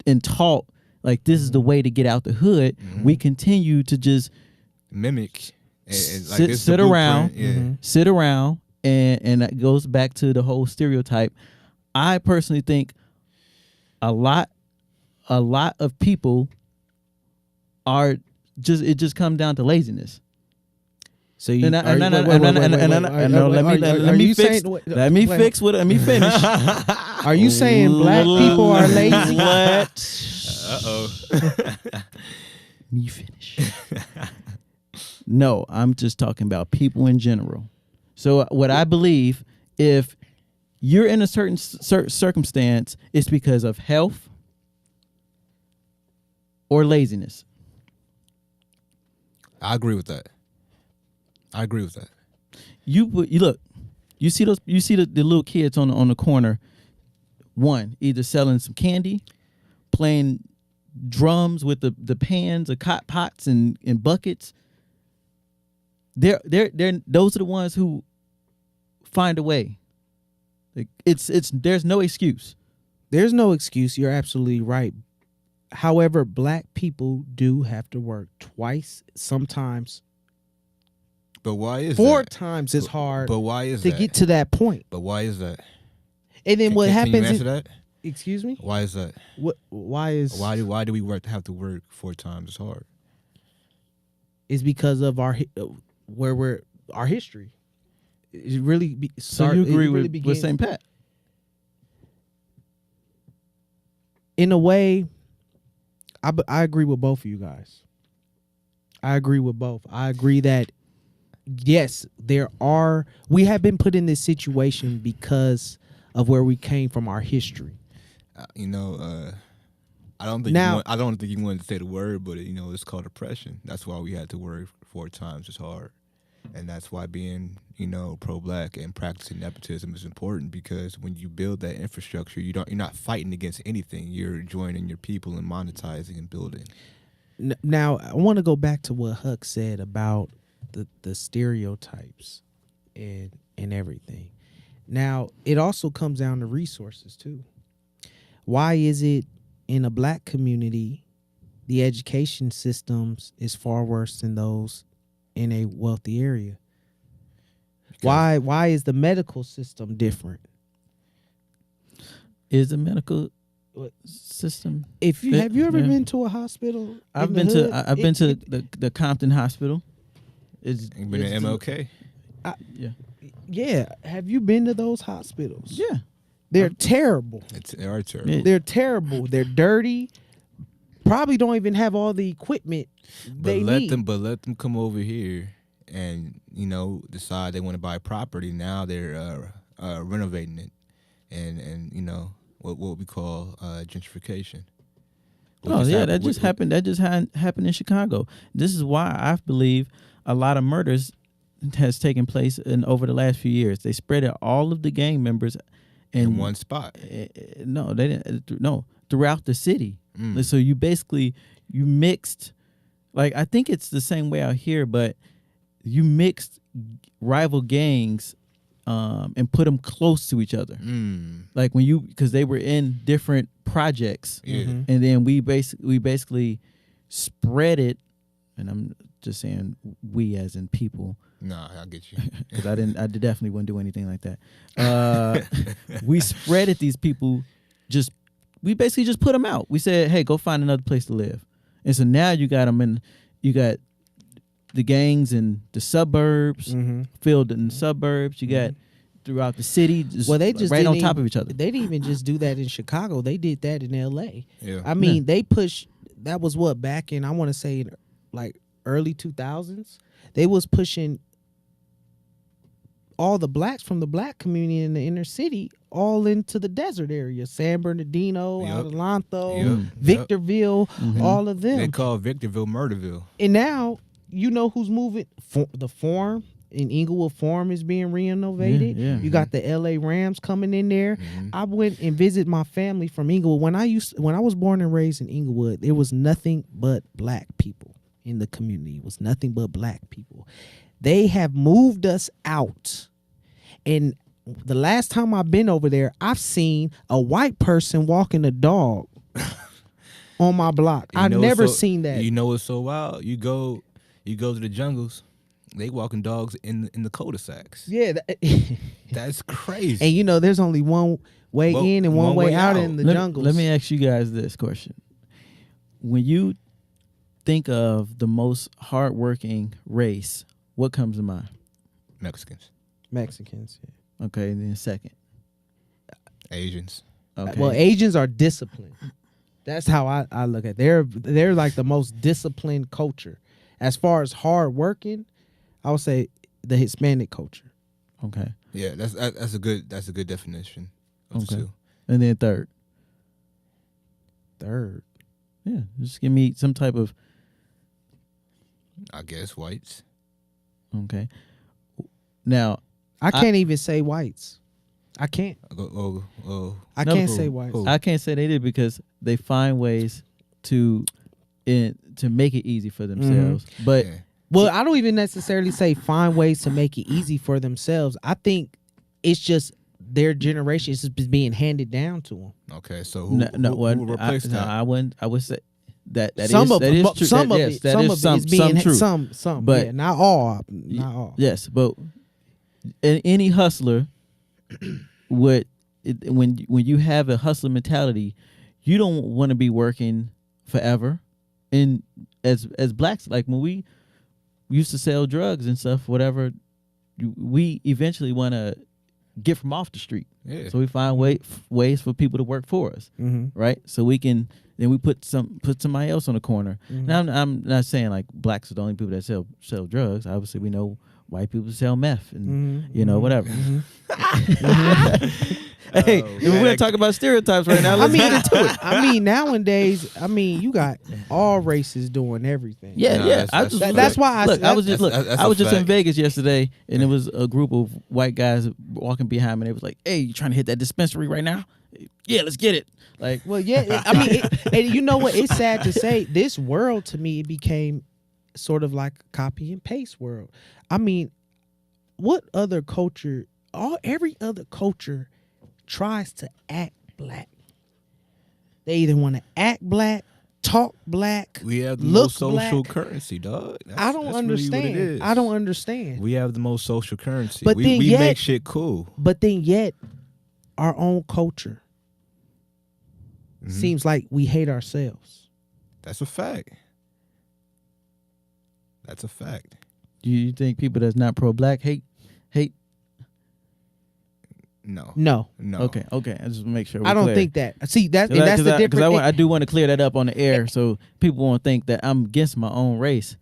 Speaker 2: and taught. Like, this is the way to get out the hood. We continue to just
Speaker 3: Mimic and like
Speaker 2: sit
Speaker 3: this is the
Speaker 2: around,
Speaker 3: blueprint. Yeah.
Speaker 2: sit around, and that goes back to the whole stereotype. I personally think a lot of people are it just comes down to laziness.
Speaker 1: So you
Speaker 2: Let me fix what. Let me finish.
Speaker 1: Are you saying black people are lazy?
Speaker 3: Uh-oh.
Speaker 2: Me finish. No, I'm just talking about people in general. So what I believe, if you're in a certain circumstance, it's because of health or laziness.
Speaker 3: I agree with that.
Speaker 2: You look, you see the little kids on the corner. One, either selling some candy, playing drums with the pans or pots and buckets. They're those are the ones who find a way. Like, there's no excuse.
Speaker 1: There's no excuse. You're absolutely right. However, black people do have to work twice, sometimes
Speaker 3: But why is
Speaker 1: 4
Speaker 3: that?
Speaker 1: times as hard
Speaker 3: But why is
Speaker 1: to
Speaker 3: that?
Speaker 1: get to that point.
Speaker 3: But why is that?
Speaker 1: And then what
Speaker 3: Can
Speaker 1: happens?
Speaker 3: you answer that?
Speaker 1: Excuse me.
Speaker 3: Why is that?
Speaker 1: What? Why is?
Speaker 3: Why do we have to work 4 times as hard?
Speaker 1: Is because of our our history. It really
Speaker 2: So you agree with St. Pat?
Speaker 1: In a way, I agree with both of you guys. I agree with both. I agree that yes, we have been put in this situation because of where we came from, our history.
Speaker 3: I don't think I don't think you wanted to say the word, but it's called oppression. That's why we had to work 4 times as hard, and that's why being pro-black and practicing nepotism is important, because when you build that infrastructure, you're not fighting against anything. You're joining your people and monetizing and building.
Speaker 1: Now, I want to go back to what Huck said about the stereotypes and everything. Now, it also comes down to resources too. Why is it in a black community the education systems is far worse than those in a wealthy area? Why is the medical system different?
Speaker 2: Is the medical
Speaker 1: What?
Speaker 2: system?
Speaker 1: If you have you ever
Speaker 2: Yeah.
Speaker 1: been to a hospital?
Speaker 2: I've
Speaker 1: in
Speaker 2: been
Speaker 1: the
Speaker 2: to
Speaker 1: hood?
Speaker 2: I've been to the Compton Hospital. It's
Speaker 3: You been to
Speaker 2: it's-
Speaker 3: MLK?
Speaker 2: Yeah.
Speaker 1: Yeah. Have you been to those hospitals?
Speaker 2: Yeah.
Speaker 1: They're terrible.
Speaker 3: They are terrible.
Speaker 2: Yeah.
Speaker 1: They're terrible. They're dirty. Probably don't even have all the equipment they need.
Speaker 3: Let them come over here and decide they want to buy property. Now they're renovating it, and what we call gentrification.
Speaker 2: Oh yeah, that just happened. That just happened in Chicago. This is why I believe a lot of murders has taken place over the last few years. They spread out all of the gang members
Speaker 3: in one spot.
Speaker 2: No, they didn't. No, throughout the city.
Speaker 3: Mm.
Speaker 2: So you mixed. Like I think it's the same way out here, but you mixed rival gangs and put them close to each other.
Speaker 3: Mm.
Speaker 2: Like because they were in different projects.
Speaker 3: Yeah.
Speaker 1: Mhm.
Speaker 2: And then we basically spread it, and I'm just saying we as in people,
Speaker 3: Nah, I get you.
Speaker 2: because I definitely wouldn't do anything like that. We spreaded these people, we basically just put them out. We said, hey, go find another place to live. And so now you got them you got the gangs in the suburbs, filled in the suburbs. You got throughout the city,
Speaker 1: Well, they just
Speaker 2: right on
Speaker 1: didn't
Speaker 2: top
Speaker 1: even-
Speaker 2: of each other.
Speaker 1: They didn't even just do that in Chicago. They did that in L.A.
Speaker 3: Yeah.
Speaker 1: I mean, they pushed. That was what back in I want to say like early 2000s. They was pushing all the blacks from the black community in the inner city all into the desert area, San Bernardino,
Speaker 3: Yep.
Speaker 1: Adelanto,
Speaker 3: Yep.
Speaker 1: Victorville, all of them.
Speaker 3: They call Victorville Murderville.
Speaker 1: And now you know who's moving. The Forum in Inglewood Forum is being renovated.
Speaker 2: Yeah, yeah.
Speaker 1: You got the LA Rams coming in there. I went and visited my family from Inglewood. When I was born and raised in Inglewood, there was nothing but black people in the community. It was nothing but black people. They have moved us out. And the last time I've been over there, I've seen a white person walking a dog on my block. I've never seen that.
Speaker 3: You know what's so wild? You go to the jungles, they walking dogs in the cul-de-sacs.
Speaker 1: Yeah.
Speaker 3: That's crazy.
Speaker 1: And you know, there's only one way in and one way out in the jungles.
Speaker 2: Let me ask you guys this question. When you think of the most hardworking race, what comes to mind?
Speaker 3: Mexicans,
Speaker 1: Mexicans. Yeah.
Speaker 2: Okay, and then second.
Speaker 3: Asians.
Speaker 2: Okay.
Speaker 1: Well, Asians are disciplined. That's how I look at it. They're like the most disciplined culture. As far as hard working, I would say the Hispanic culture.
Speaker 2: Okay.
Speaker 3: Yeah, that's a good definition of the
Speaker 2: Okay.
Speaker 3: two.
Speaker 2: And then third.
Speaker 1: Third.
Speaker 2: Yeah, just give me some type of.
Speaker 3: I guess whites.
Speaker 2: Okay. Now,
Speaker 1: I can't even say whites. I can't. I
Speaker 2: No,
Speaker 1: can't
Speaker 3: who-
Speaker 1: say whites.
Speaker 3: who?
Speaker 2: I can't say they did because they find ways to make it easy for themselves. But
Speaker 3: Yeah.
Speaker 1: Well, I don't even necessarily say find ways to make it easy for themselves. I think it's just their generation is just being handed down to them.
Speaker 3: Okay, so who,
Speaker 2: no,
Speaker 3: who,
Speaker 2: what
Speaker 3: who will replace that?
Speaker 2: I wouldn't. I would say that
Speaker 1: Some
Speaker 2: is
Speaker 1: of
Speaker 2: that is true.
Speaker 1: some
Speaker 2: That-
Speaker 1: of
Speaker 2: yes,
Speaker 1: it,
Speaker 2: that
Speaker 1: some
Speaker 2: is
Speaker 1: of
Speaker 2: some,
Speaker 1: it is being
Speaker 2: true.
Speaker 1: some,
Speaker 2: But-
Speaker 1: yeah, not all, not all.
Speaker 2: Yes, but any hustler when you have a hustler mentality, you don't want to be working forever. And as blacks, like when we used to sell drugs and stuff, whatever, we eventually want to get from off the street.
Speaker 3: Yeah.
Speaker 2: So we find ways for people to work for us,
Speaker 1: Mm-hmm.
Speaker 2: right? So we can then we put somebody else on the corner.
Speaker 1: Mm-hmm.
Speaker 2: Now I'm not saying like blacks are the only people that sell drugs. Obviously, we know white people sell meth and whatever. Hey,
Speaker 3: Oh,
Speaker 2: we're gonna talk about stereotypes right now.
Speaker 1: I
Speaker 2: Let's
Speaker 1: mean,
Speaker 2: get into it.
Speaker 1: I mean, nowadays, you got all races doing everything.
Speaker 2: Yeah,
Speaker 3: No,
Speaker 2: yeah.
Speaker 3: that's
Speaker 1: why I
Speaker 2: look.
Speaker 1: said-
Speaker 2: I was just
Speaker 3: that's
Speaker 2: I
Speaker 3: a
Speaker 2: was just in
Speaker 3: fact.
Speaker 2: Vegas yesterday, and it was a group of white guys walking behind me. They was like, "Hey, you trying to hit that dispensary right now? Yeah, let's get it." Like,
Speaker 1: Well, yeah. I mean, and you know what? It's sad to say, this world to me it became sort of like a copy and paste world. I mean, what other culture? Every other culture tries to act black. They either want to act black, talk black.
Speaker 3: We have the
Speaker 1: look
Speaker 3: most social
Speaker 1: black.
Speaker 3: currency, dog.
Speaker 1: I don't
Speaker 3: that's
Speaker 1: understand.
Speaker 3: Really what it is.
Speaker 1: I don't understand.
Speaker 3: We have the most social currency.
Speaker 1: But then
Speaker 3: we
Speaker 1: yet-
Speaker 3: make shit cool.
Speaker 1: But then yet, our own culture seems like we hate ourselves.
Speaker 3: That's a fact. That's a fact.
Speaker 2: Do you think people that's not pro-black hate?
Speaker 3: No.
Speaker 1: No,
Speaker 2: Okay. I just make sure.
Speaker 1: I don't think that. See, that's the difference.
Speaker 2: Because I do want to clear that up on the air, so people won't think that I'm against my own race.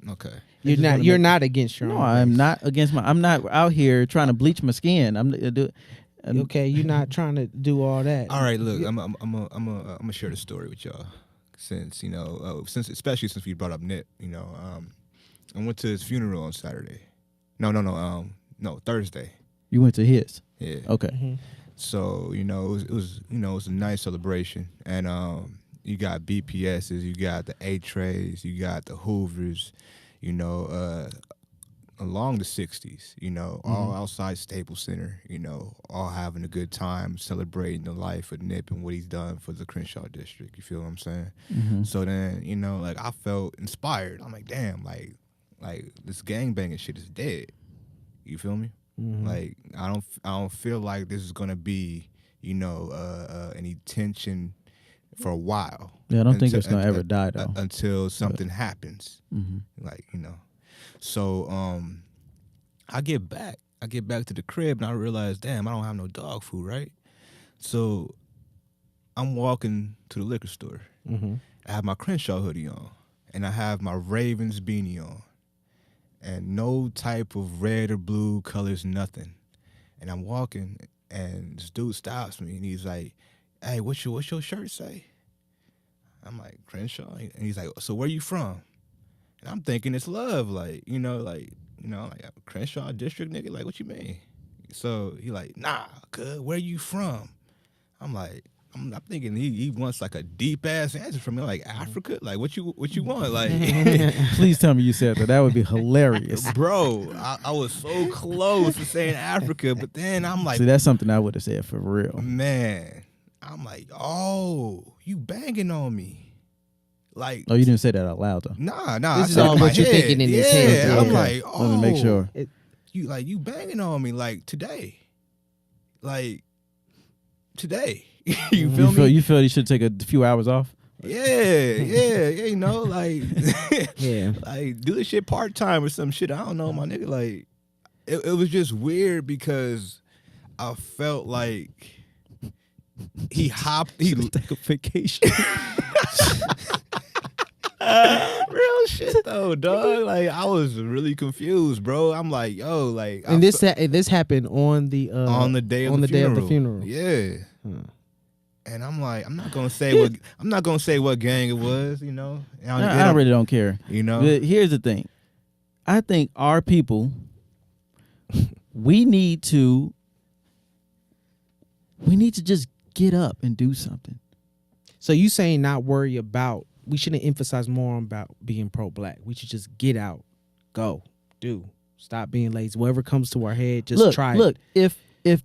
Speaker 3: Okay.
Speaker 1: You're not against your
Speaker 2: No,
Speaker 1: own
Speaker 2: I'm
Speaker 1: race.
Speaker 2: not against I'm not out here trying to bleach my skin.
Speaker 1: Okay, you're not trying to do all that.
Speaker 3: All right, look, I'm gonna share the story with y'all, since especially since we brought up Nip. I went to his funeral on Saturday. No, Thursday.
Speaker 2: You went to his.
Speaker 3: Yeah.
Speaker 2: Okay.
Speaker 1: Mm-hmm.
Speaker 3: So it was a nice celebration, and you got BPSs, you got the A-Trays, you got the Hoovers, along the 60s, all outside Staples Center, all having a good time, celebrating the life of Nip and what he's done for the Crenshaw district. You feel what I'm saying?
Speaker 2: Mm-hmm.
Speaker 3: So then, I felt inspired. I'm like, damn, like this gangbanging shit is dead. You feel me?
Speaker 1: Mm-hmm.
Speaker 3: Like I don't feel like this is gonna be, any tension for a while.
Speaker 2: Yeah, I don't think it's gonna ever die though.
Speaker 3: Until something happens.
Speaker 2: Mm-hmm.
Speaker 3: So I get back to the crib and I realize, damn, I don't have no dog food, right? So I'm walking to the liquor store.
Speaker 1: Mm-hmm.
Speaker 3: I have my Crenshaw hoodie on and I have my Ravens beanie on. And no type of red or blue colors, nothing. And I'm walking, and this dude stops me, and he's like, "Hey, what's your shirt say?" I'm like, "Crenshaw," and he's like, "So where you from?" And I'm thinking it's love, like Crenshaw district, nigga. Like, what you mean? So he like, "Nah, cuz, where you from?" I'm like, I'm thinking he wants like a deep ass answer from me, like Africa, like what you want, like.
Speaker 2: Please tell me you said that. That would be hilarious.
Speaker 3: Bro, I was so close to saying Africa, but then I'm like,
Speaker 2: See, that's something I would have said for real.
Speaker 3: man, I'm like, oh, you banging on me, like.
Speaker 2: Oh, you didn't say that out loud though.
Speaker 3: Nah.
Speaker 1: This
Speaker 3: I
Speaker 1: is
Speaker 3: said
Speaker 1: all
Speaker 3: in my
Speaker 1: what you're
Speaker 3: head.
Speaker 1: thinking in his
Speaker 3: Yeah,
Speaker 1: head.
Speaker 3: I'm
Speaker 2: Okay.
Speaker 3: like, oh,
Speaker 2: Let me make sure.
Speaker 3: you banging on me like today, like today. You feel me?
Speaker 2: You feel you should take a few hours off?
Speaker 3: Yeah, like,
Speaker 1: Yeah.
Speaker 3: like do this shit part time or some shit. I don't know, my nigga. Like, it was just weird because I felt like he
Speaker 2: take a vacation.
Speaker 3: real shit though, dog. Like, I was really confused, bro. I'm like, yo, like,
Speaker 1: And this happened on the
Speaker 3: day of the funeral. Yeah. And I'm like, I'm not gonna say what gang it was,
Speaker 2: I really don't care. But here's the thing. I think our people, we need to just get up and do something.
Speaker 1: So you saying not worry about? We shouldn't emphasize more about being pro-black. We should just get out, go, do. Stop being lazy. Whatever comes to our head, just try it.
Speaker 2: Look, if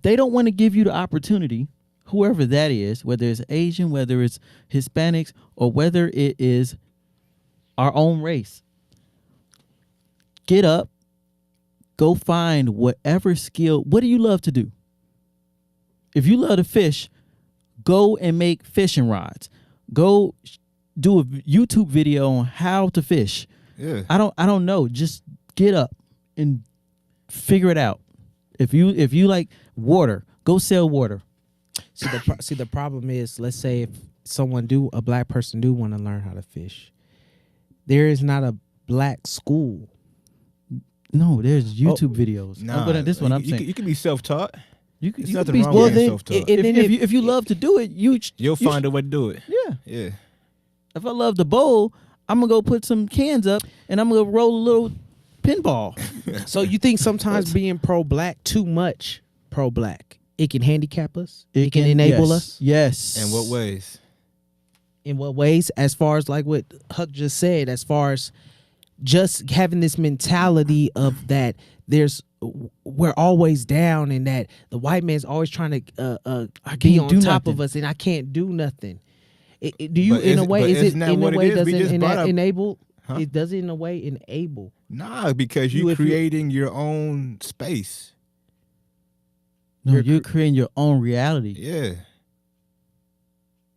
Speaker 2: they don't want to give you the opportunity, whoever that is, whether it's Asian, whether it's Hispanics, or whether it is our own race, get up, go find whatever skill. What do you love to do? If you love to fish, go and make fishing rods. Go do a YouTube video on how to fish.
Speaker 3: Yeah.
Speaker 2: I don't know. Just get up and figure it out. If you like water, go sell water.
Speaker 1: See, the problem is, let's say if a black person do want to learn how to fish, there is not a black school.
Speaker 2: No, there's YouTube videos.
Speaker 3: Nah,
Speaker 2: This is what I'm saying.
Speaker 3: You can be self-taught.
Speaker 2: You
Speaker 3: There's
Speaker 2: can
Speaker 3: nothing
Speaker 2: be
Speaker 3: wrong
Speaker 1: well,
Speaker 3: with being
Speaker 1: then-
Speaker 3: self-taught.
Speaker 2: if you love to do it,
Speaker 3: You'll find a way to do it.
Speaker 2: Yeah.
Speaker 3: Yeah.
Speaker 2: If I love to bowl, I'm gonna go put some cans up and I'm gonna roll a little pinball.
Speaker 1: So you think sometimes being pro-black, too much pro-black, it can handicap us? It can enable us?
Speaker 2: Yes.
Speaker 3: In what ways?
Speaker 1: In what ways? As far as like what Huck just said, as far as just having this mentality of that we're always down and that the white man's always trying to be on
Speaker 2: do
Speaker 1: top
Speaker 2: nothing.
Speaker 1: of us and I can't do nothing. Do you,
Speaker 3: But
Speaker 1: in a
Speaker 3: is-
Speaker 1: way,
Speaker 3: but
Speaker 1: is it
Speaker 3: isn't that
Speaker 1: in a
Speaker 3: what it
Speaker 1: way
Speaker 3: is? We
Speaker 1: doesn't
Speaker 3: just brought up-
Speaker 1: enable?
Speaker 3: Huh?
Speaker 1: It does it in a way enable.
Speaker 3: Nah, because
Speaker 1: You-
Speaker 3: you're
Speaker 1: if you-
Speaker 3: creating your own space.
Speaker 2: No, you're creating your own reality.
Speaker 3: Yeah.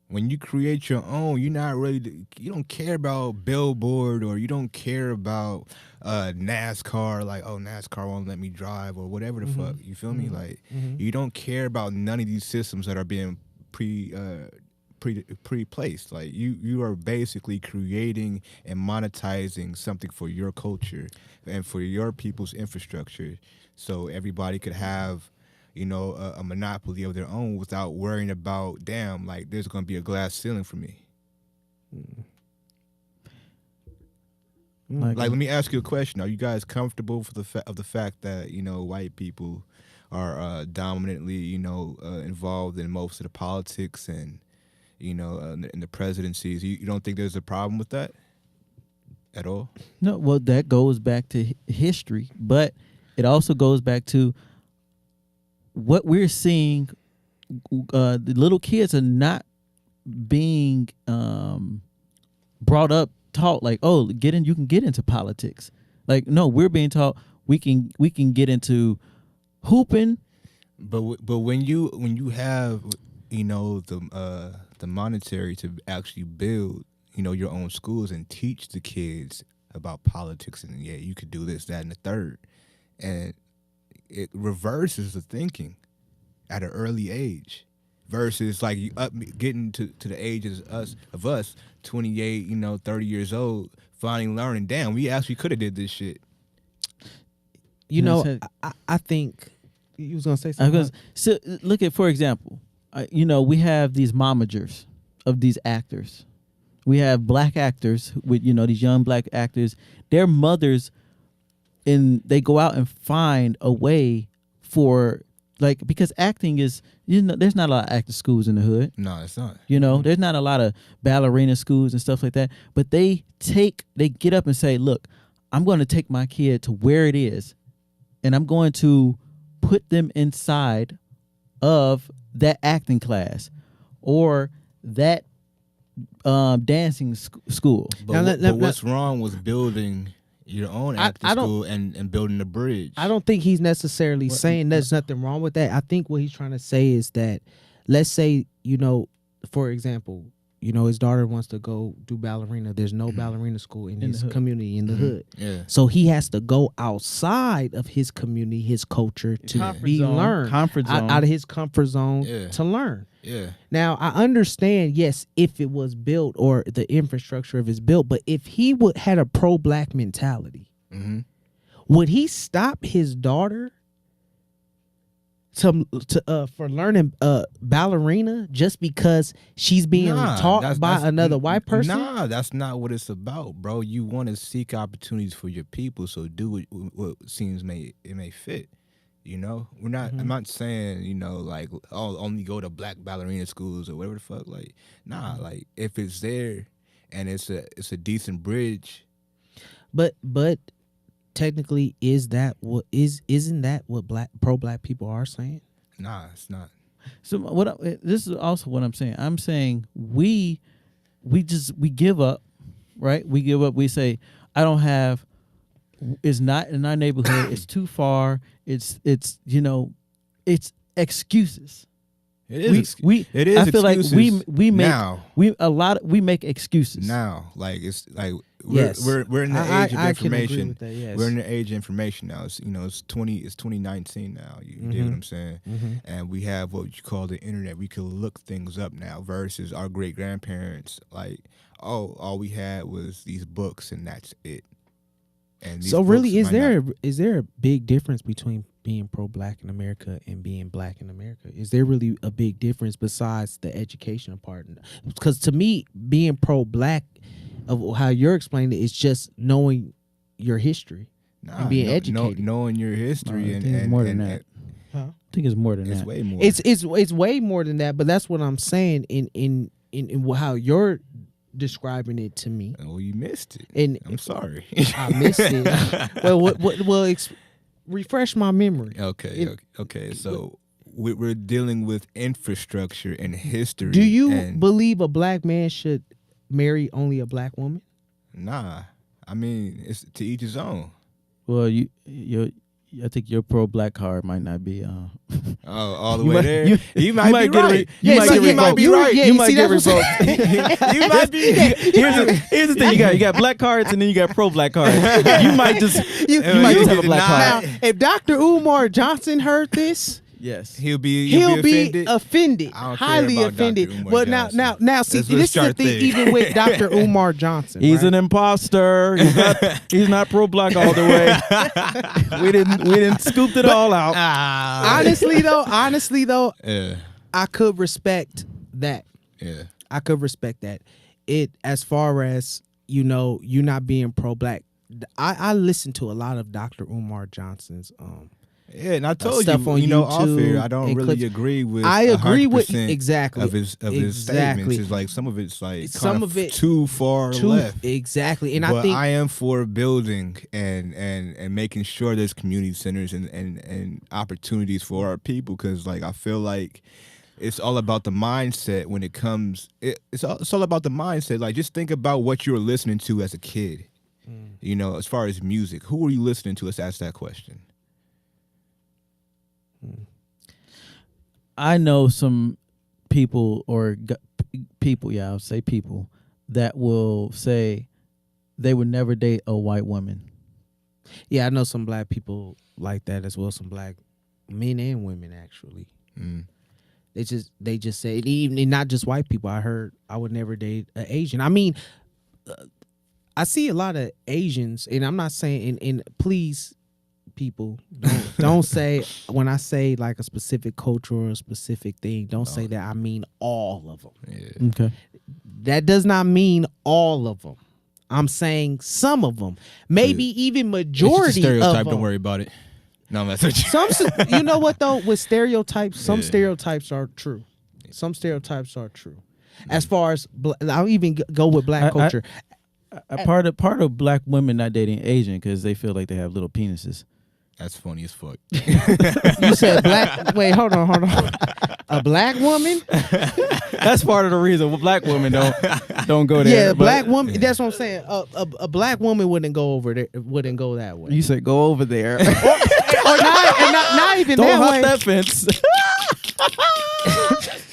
Speaker 3: When you create your own, you're not really. You don't care about Billboard, or you don't care about NASCAR. Like, oh, NASCAR won't let me drive, or whatever the fuck. You feel me? Like, you don't care about none of these systems that are being pre-placed. Like, you are basically creating and monetizing something for your culture and for your people's infrastructure, so everybody could have, you know, a monopoly of their own without worrying about, damn, like, there's going to be a glass ceiling for me. Like, let me ask you a question. Are you guys comfortable for the fact that, you know, white people are dominantly, you know, involved in most of the politics and, you know, in the presidencies? You don't think there's a problem with that at all?
Speaker 2: No, well, that goes back to history, but it also goes back to what we're seeing. The little kids are not being brought up, taught like, oh, you can get into politics. Like, no, we're being taught we can get into hooping.
Speaker 3: But when you have, you know, the monetary to actually build, you know, your own schools and teach the kids about politics, and yeah, you could do this, that, and the third, and it reverses the thinking at an early age, versus like you getting to the ages of us 28, you know, 30 years old, finally learning, damn, we actually could have did this shit.
Speaker 1: You
Speaker 2: know what
Speaker 1: know,
Speaker 2: I'm saying?
Speaker 1: I think you was gonna say something.
Speaker 2: So look at, for example, you know, we have these momagers of these actors. We have black actors with, you know, these young black actors. Their mothers, and they go out and find a way for, like, because acting is, you know, there's not a lot of acting schools in the hood.
Speaker 3: No, it's not.
Speaker 2: You know, there's not a lot of ballerina schools and stuff like that. But they get up and say, look, I'm going to take my kid to where it is, and I'm going to put them inside of that acting class or that dancing school.
Speaker 3: But, what's wrong with building your own acting school and building a bridge?
Speaker 1: I don't think he's necessarily saying there's nothing wrong with that. I think what he's trying to say is that, let's say, you know, for example, you know, his daughter wants to go do ballerina. There's no ballerina school in his community, in the hood.
Speaker 3: Yeah.
Speaker 1: So he has to go outside of his community, his culture, to learn out of his comfort zone to learn.
Speaker 3: Yeah.
Speaker 1: Now, I understand, yes, if it was built or the infrastructure of it's built, but if he had a pro-black mentality, would he stop his daughter for learning ballerina just because she's being taught by another white person?
Speaker 3: Nah, that's not what it's about, bro. You want to seek opportunities for your people, so do what seems may fit. You know, we're not. I'm not saying, you know, like, oh, only go to black ballerina schools or whatever the fuck. Like, nah, like, if it's there and it's a decent bridge.
Speaker 1: But technically, isn't that what pro-black people are saying?
Speaker 3: Nah, it's not.
Speaker 2: So this is also what I'm saying. I'm saying we give up, right? We give up. We say, I don't have. It's not in our neighborhood. It's too far. It's you know, it's excuses.
Speaker 3: It is. It is.
Speaker 2: I feel
Speaker 3: excuses
Speaker 2: like we make
Speaker 3: now.
Speaker 2: we make excuses
Speaker 3: now. Like, it's like
Speaker 1: Yes.
Speaker 3: we're in the age of
Speaker 1: I can agree
Speaker 3: information.
Speaker 1: with that, yes.
Speaker 3: We're in the age of information now. It's, you know, it's 2019 now. You get what I'm saying? And we have what you call the internet. We can look things up now versus our great grandparents. Like, oh, all we had was these books and that's it. And
Speaker 1: so really, is there a big difference between being pro-black in America and being black in America? Is there really a big difference besides the educational part? Because to me, being pro-black, of how you're explaining it, is just knowing your history and being educated.
Speaker 3: Knowing your history and
Speaker 2: more than that. I think it's more than that.
Speaker 3: It's way more.
Speaker 1: It's way more than that. But that's what I'm saying in how you're describing it to me.
Speaker 3: Oh, you missed it.
Speaker 1: And
Speaker 3: I'm sorry.
Speaker 1: I missed it. Well, refresh my memory.
Speaker 3: Okay. So we're dealing with infrastructure and history.
Speaker 1: Do you
Speaker 3: and
Speaker 1: believe a black man should marry only a black woman?
Speaker 3: Nah, I mean it's to each his own.
Speaker 2: Well, I think your pro black card might not be.
Speaker 3: All the
Speaker 2: You
Speaker 3: way
Speaker 2: might-
Speaker 3: there.
Speaker 2: you-
Speaker 3: You might be
Speaker 2: get
Speaker 3: right.
Speaker 2: You might
Speaker 1: so
Speaker 2: get
Speaker 1: you
Speaker 2: revoked.
Speaker 1: might be right.
Speaker 2: You
Speaker 1: Yeah,
Speaker 2: might
Speaker 1: see,
Speaker 2: get
Speaker 1: that's what I'm
Speaker 2: revoked.
Speaker 3: You might be.
Speaker 2: Here's the thing: you got black cards and then you got pro black cards. You might just
Speaker 1: You
Speaker 2: might just
Speaker 3: you
Speaker 2: have a black
Speaker 3: deny-
Speaker 2: card.
Speaker 1: Now, if Dr. Umar Johnson heard this,
Speaker 2: Yes.
Speaker 1: he'll
Speaker 3: be
Speaker 1: be
Speaker 3: offended.
Speaker 1: offended,
Speaker 3: I don't care
Speaker 1: highly
Speaker 3: about
Speaker 1: offended.
Speaker 3: Dr. Umar
Speaker 1: Well,
Speaker 3: Johnson.
Speaker 1: now, see,
Speaker 3: Let's
Speaker 1: this is the
Speaker 3: start
Speaker 1: thing.
Speaker 3: there.
Speaker 1: Even with Dr. Umar Johnson,
Speaker 2: He's
Speaker 1: right?
Speaker 2: an imposter. He's not pro black all the way. we didn't scoop it all out.
Speaker 1: honestly though,
Speaker 3: Yeah,
Speaker 1: I could respect that.
Speaker 3: yeah.
Speaker 1: I could respect that. It as far as you not being pro black. I listen to a lot of Dr. Umar Johnson's
Speaker 3: Yeah, and I told
Speaker 1: stuff
Speaker 3: you,
Speaker 1: on
Speaker 3: off
Speaker 1: YouTube
Speaker 3: here, I don't
Speaker 1: and
Speaker 3: really
Speaker 1: clips.
Speaker 3: agree with.
Speaker 1: I agree with
Speaker 3: 100%
Speaker 1: exactly
Speaker 3: of his statements. It's like some of it's like
Speaker 1: Some
Speaker 3: kind
Speaker 1: of it
Speaker 3: too far left.
Speaker 1: exactly, and
Speaker 3: But
Speaker 1: I think
Speaker 3: I am for building and making sure there's community centers and opportunities for our people, because like I feel like it's all about the mindset when it comes. It's all about the mindset. Like just think about what you were listening to as a kid. As far as music, who were you listening to? Let's ask that question.
Speaker 2: I know some people I'll say people that will say they would never date a white woman.
Speaker 1: yeah, I know some black people like that as well. Some black men and women actually. They just say, even not just white people. I heard I would never date an Asian. I mean, I see a lot of Asians, and I'm not saying, and please, people, don't say when I say like a specific culture or a specific thing. Don't say that I mean all of them.
Speaker 3: Yeah.
Speaker 2: Okay.
Speaker 1: That does not mean all of them. I'm saying some of them, maybe even
Speaker 3: It's just a
Speaker 1: majority
Speaker 3: stereotype.
Speaker 1: of them.
Speaker 3: Don't worry about it. No, I'm not.
Speaker 1: You know what though? With stereotypes, some
Speaker 3: Yeah.
Speaker 1: stereotypes are true. Some stereotypes are true. As far as I'll even go with black culture.
Speaker 2: Part of black women not dating Asian because they feel like they have little penises.
Speaker 3: That's funny as fuck.
Speaker 1: You said black. Wait, hold on. A black woman?
Speaker 2: That's part of the reason black women don't go there.
Speaker 1: Yeah, a
Speaker 2: but
Speaker 1: black woman. That's what I'm saying. A black woman wouldn't go over there. Wouldn't go that way.
Speaker 2: You said go over there.
Speaker 1: Or not even
Speaker 2: Don't
Speaker 1: that
Speaker 2: hop
Speaker 1: way.
Speaker 2: that fence.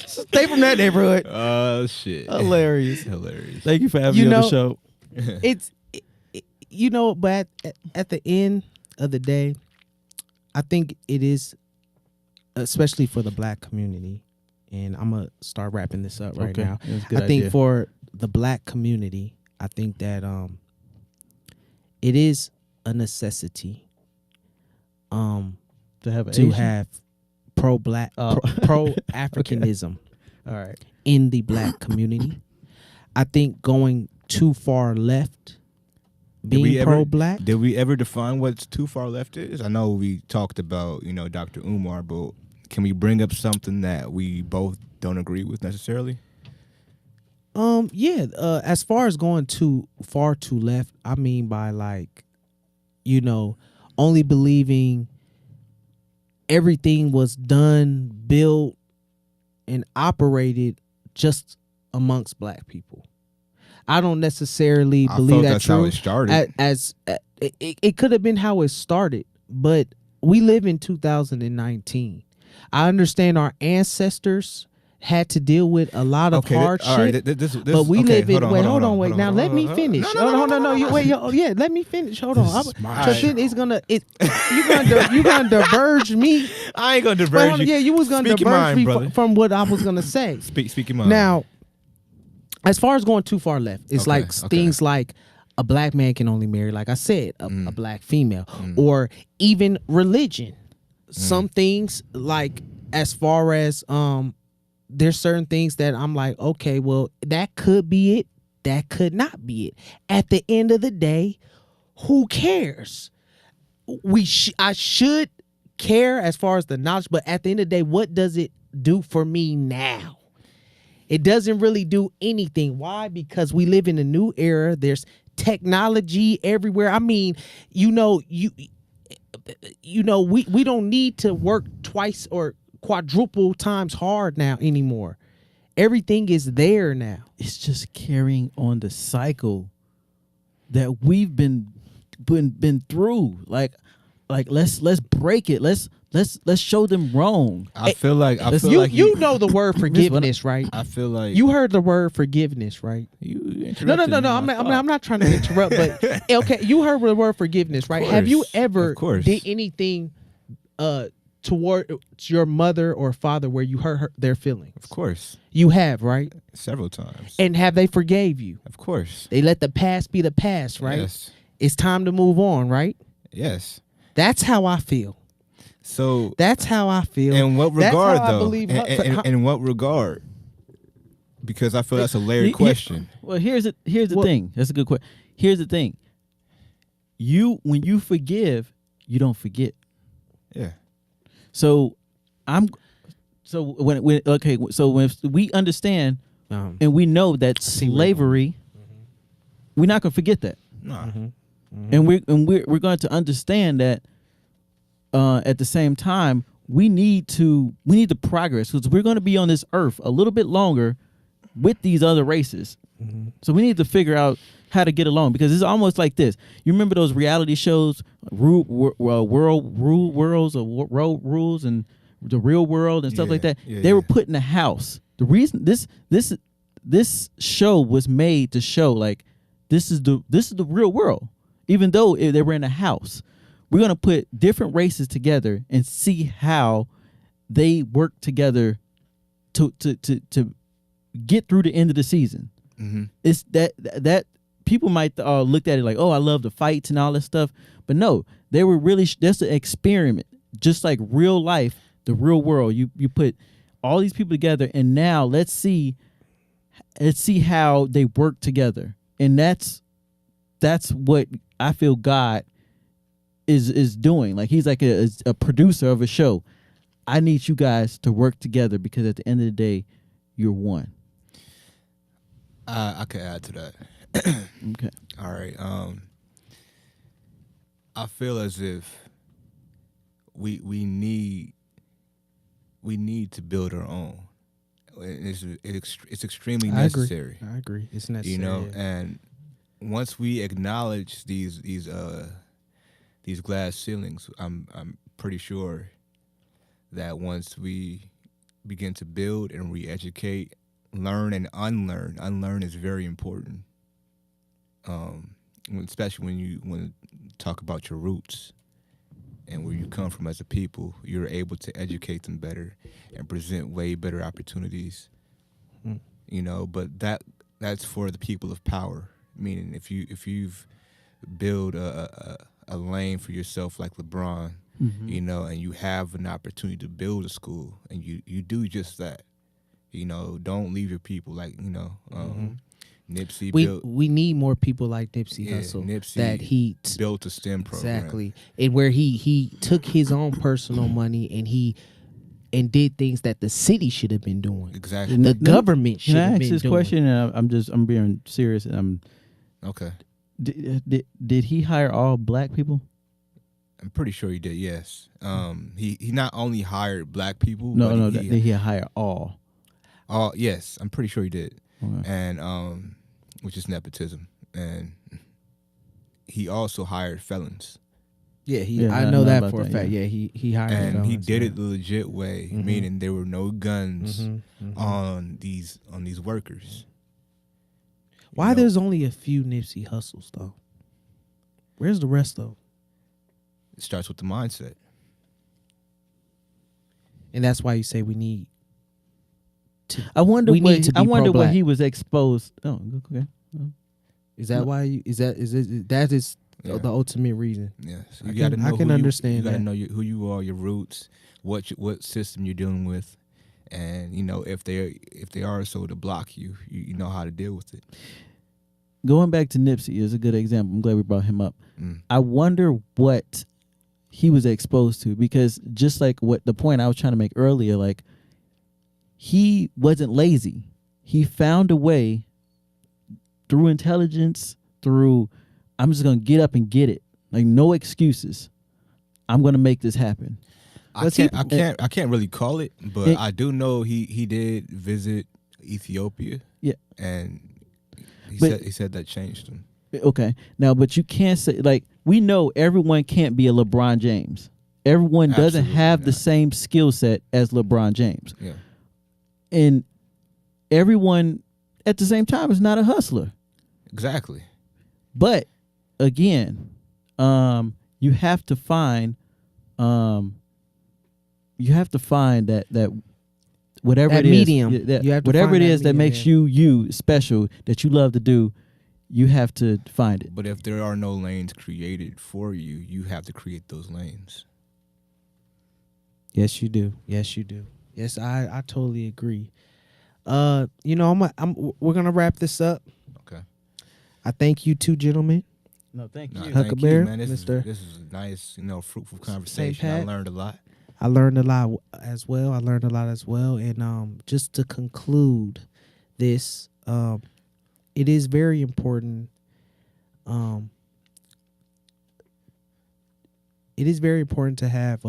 Speaker 2: Stay from that neighborhood.
Speaker 3: Oh shit.
Speaker 2: Hilarious.
Speaker 3: Hilarious.
Speaker 2: Thank you for having
Speaker 1: You
Speaker 2: me on
Speaker 1: know-
Speaker 2: the show.
Speaker 1: It's but at the end of the day, I think it is, especially for the black community, and I'm gonna start wrapping this up right now.
Speaker 2: That's a good
Speaker 1: I think
Speaker 2: idea.
Speaker 1: for the black community, I think that it is a necessity
Speaker 2: to have an
Speaker 1: to
Speaker 2: Asian?
Speaker 1: have pro-black
Speaker 2: Oh.
Speaker 1: pro-Africanism
Speaker 2: All right.
Speaker 1: in the black community. I think going too far left, being pro-black.
Speaker 3: Did we ever define what too far left is? I know we talked about, Dr. Umar, but can we bring up something that we both don't agree with necessarily?
Speaker 1: As far as going too far too left, I mean by like, only believing everything was done, built, and operated just amongst black people. I don't necessarily
Speaker 3: I
Speaker 1: believe
Speaker 3: felt
Speaker 1: that
Speaker 3: that's
Speaker 1: true.
Speaker 3: how it started.
Speaker 1: It could have been how it started, but we live in 2019. I understand our ancestors had to deal with a lot of hardship.
Speaker 3: All right, this,
Speaker 1: But we
Speaker 3: okay,
Speaker 1: live in. Hold on. Wait. Now let me finish.
Speaker 3: No.
Speaker 1: You wait. Yeah, let me finish. Hold on.
Speaker 3: This is my
Speaker 1: Because then it's gonna. You gonna diverge me.
Speaker 3: I ain't gonna
Speaker 1: Wait,
Speaker 3: diverge
Speaker 1: hold on.
Speaker 3: you.
Speaker 1: Yeah, you was gonna
Speaker 3: Speak your
Speaker 1: diverge
Speaker 3: mind,
Speaker 1: me
Speaker 3: brother.
Speaker 1: from what I was gonna say.
Speaker 3: Speak your mind.
Speaker 1: Now, as far as going too far left, it's
Speaker 3: Okay,
Speaker 1: like
Speaker 3: okay.
Speaker 1: things like a black man can only marry, like I said, a black female, or even religion. Some things like as far as there's certain things that I'm like, okay, well, that could be it. That could not be it. At the end of the day, who cares? I should care as far as the knowledge, but at the end of the day, what does it do for me now? It doesn't really do anything. Why? Because we live in a new era. There's technology everywhere. I mean, we don't need to work twice or quadruple times hard now anymore. Everything is there now.
Speaker 2: It's just carrying on the cycle that we've been through. Like let's break it. Let's show them wrong.
Speaker 3: I feel like
Speaker 1: you know the word forgiveness, right?
Speaker 3: I feel like
Speaker 1: You heard the word forgiveness, right? No. I'm not trying to interrupt, but okay, you heard the word forgiveness, right? Have you ever did anything toward your mother or father where you hurt their feelings?
Speaker 3: Of course.
Speaker 1: You have, right?
Speaker 3: Several times.
Speaker 1: And have they forgave you?
Speaker 3: Of course.
Speaker 1: They let the past be the past, right?
Speaker 3: Yes.
Speaker 1: It's time to move on, right?
Speaker 3: Yes.
Speaker 1: That's how I feel.
Speaker 3: So
Speaker 1: that's how I feel.
Speaker 3: In what regard, though? In what regard? Because I feel that's a layered question.
Speaker 2: Well, here's the thing. That's a good question. Here's the thing. When you forgive, you don't forget.
Speaker 3: Yeah.
Speaker 2: So when we understand and we know that slavery, we're not gonna forget that.
Speaker 3: No. Mm-hmm.
Speaker 2: And we're going to understand that at the same time we need to progress, because we're going to be on this earth a little bit longer with these other races. Mm-hmm. So we need to figure out how to get along, because it's almost like this. You remember those reality shows, World Rules or Road Rules and The Real World and stuff like that?
Speaker 3: Yeah,
Speaker 2: they were put in a house. The reason this show was made to show like this is the real world. Even though they were in a house, we're going to put different races together and see how they work together to get through the end of the season. Mm-hmm. It's that people might look at it like, oh, I love the fights and all that stuff. But no, they were really, that's an experiment. Just like real life, the real world. You put all these people together, and now let's see how they work together. And that's what I feel God is doing. Like he's like a producer of a show. I need you guys to work together, because at the end of the day, you're one.
Speaker 3: I could add to that.
Speaker 2: Okay.
Speaker 3: All right. I feel as if we need to build our own. It's extremely necessary.
Speaker 1: I agree. It's necessary.
Speaker 3: You know, and once we acknowledge these glass ceilings, I'm pretty sure that once we begin to build and re-educate, learn and unlearn is very important. Especially when you want to talk about your roots and where you come from as a people, you're able to educate them better and present way better opportunities. You know, but that's for the people of power. Meaning, if you've built a lane for yourself like LeBron, mm-hmm. you know, and you have an opportunity to build a school, and you do just that. You know, don't leave your people, like, you know, Nipsey built. We
Speaker 1: need more people like Nipsey Hussle.
Speaker 3: Nipsey
Speaker 1: that he
Speaker 3: built a STEM program.
Speaker 1: Exactly. And where he took his own personal money and did things that the city should have been doing.
Speaker 3: Exactly.
Speaker 1: The government should have been doing.
Speaker 2: Can I ask this question? And I'm being serious.
Speaker 3: Okay.
Speaker 2: Did he hire all black people?
Speaker 3: I'm pretty sure he did. Yes. He not only hired black people.
Speaker 2: No. Did he hire all?
Speaker 3: Yes, I'm pretty sure he did.
Speaker 2: Okay.
Speaker 3: And which is nepotism, and he also hired felons.
Speaker 1: Yeah, I know that for a fact. Yeah, he hired
Speaker 3: and
Speaker 1: felons,
Speaker 3: he did it the legit way,
Speaker 1: mm-hmm.
Speaker 3: meaning there were no guns
Speaker 1: mm-hmm.
Speaker 3: on these workers.
Speaker 1: Why there's only a few Nipsey Hussles though? Where's the rest though?
Speaker 3: It starts with the mindset,
Speaker 1: and that's why you say we need.
Speaker 2: I wonder what he was exposed. Oh, okay.
Speaker 1: Is that why? That is the ultimate reason?
Speaker 3: Yes, you got to know.
Speaker 1: I can understand.
Speaker 3: You got to know who you are, your roots, what system you're dealing with, and you know if they are so to block you, you know how to deal with it.
Speaker 2: Going back to Nipsey is a good example. I'm glad we brought him up. I wonder what he was exposed to, because just like what the point I was trying to make earlier, like. He wasn't lazy. He found a way through intelligence, I'm just going to get up and get it. Like, no excuses. I'm going to make this happen.
Speaker 3: I can't really call it, but I do know he did visit Ethiopia.
Speaker 2: Yeah.
Speaker 3: And he said that changed him.
Speaker 2: Okay. Now, but you can't say, like, we know everyone can't be a LeBron James. Everyone doesn't
Speaker 3: Absolutely
Speaker 2: have the
Speaker 3: not.
Speaker 2: same skill set as LeBron James.
Speaker 3: Yeah.
Speaker 2: And everyone at the same time is not a hustler.
Speaker 3: Exactly.
Speaker 2: But again, you have to find that whatever
Speaker 1: That
Speaker 2: it is,
Speaker 1: medium. You have to
Speaker 2: whatever
Speaker 1: find
Speaker 2: it
Speaker 1: that
Speaker 2: is that
Speaker 1: medium,
Speaker 2: makes
Speaker 1: yeah.
Speaker 2: you special, that you love to do, you have to find it.
Speaker 3: But if there are no lanes created for you, you have to create those lanes.
Speaker 1: Yes, you do. Yes, you do. Yes, I totally agree. You know, we're gonna wrap this up.
Speaker 3: Okay.
Speaker 1: I thank you two gentlemen.
Speaker 2: No, thank
Speaker 3: No,
Speaker 2: you.
Speaker 3: thank
Speaker 1: Huckleberry,
Speaker 3: you, man. This is
Speaker 1: Mr.
Speaker 3: a nice, fruitful conversation. I
Speaker 1: Pat.
Speaker 3: learned a lot.
Speaker 1: I learned a lot as well. And just to conclude this, it is very important. It is very important to have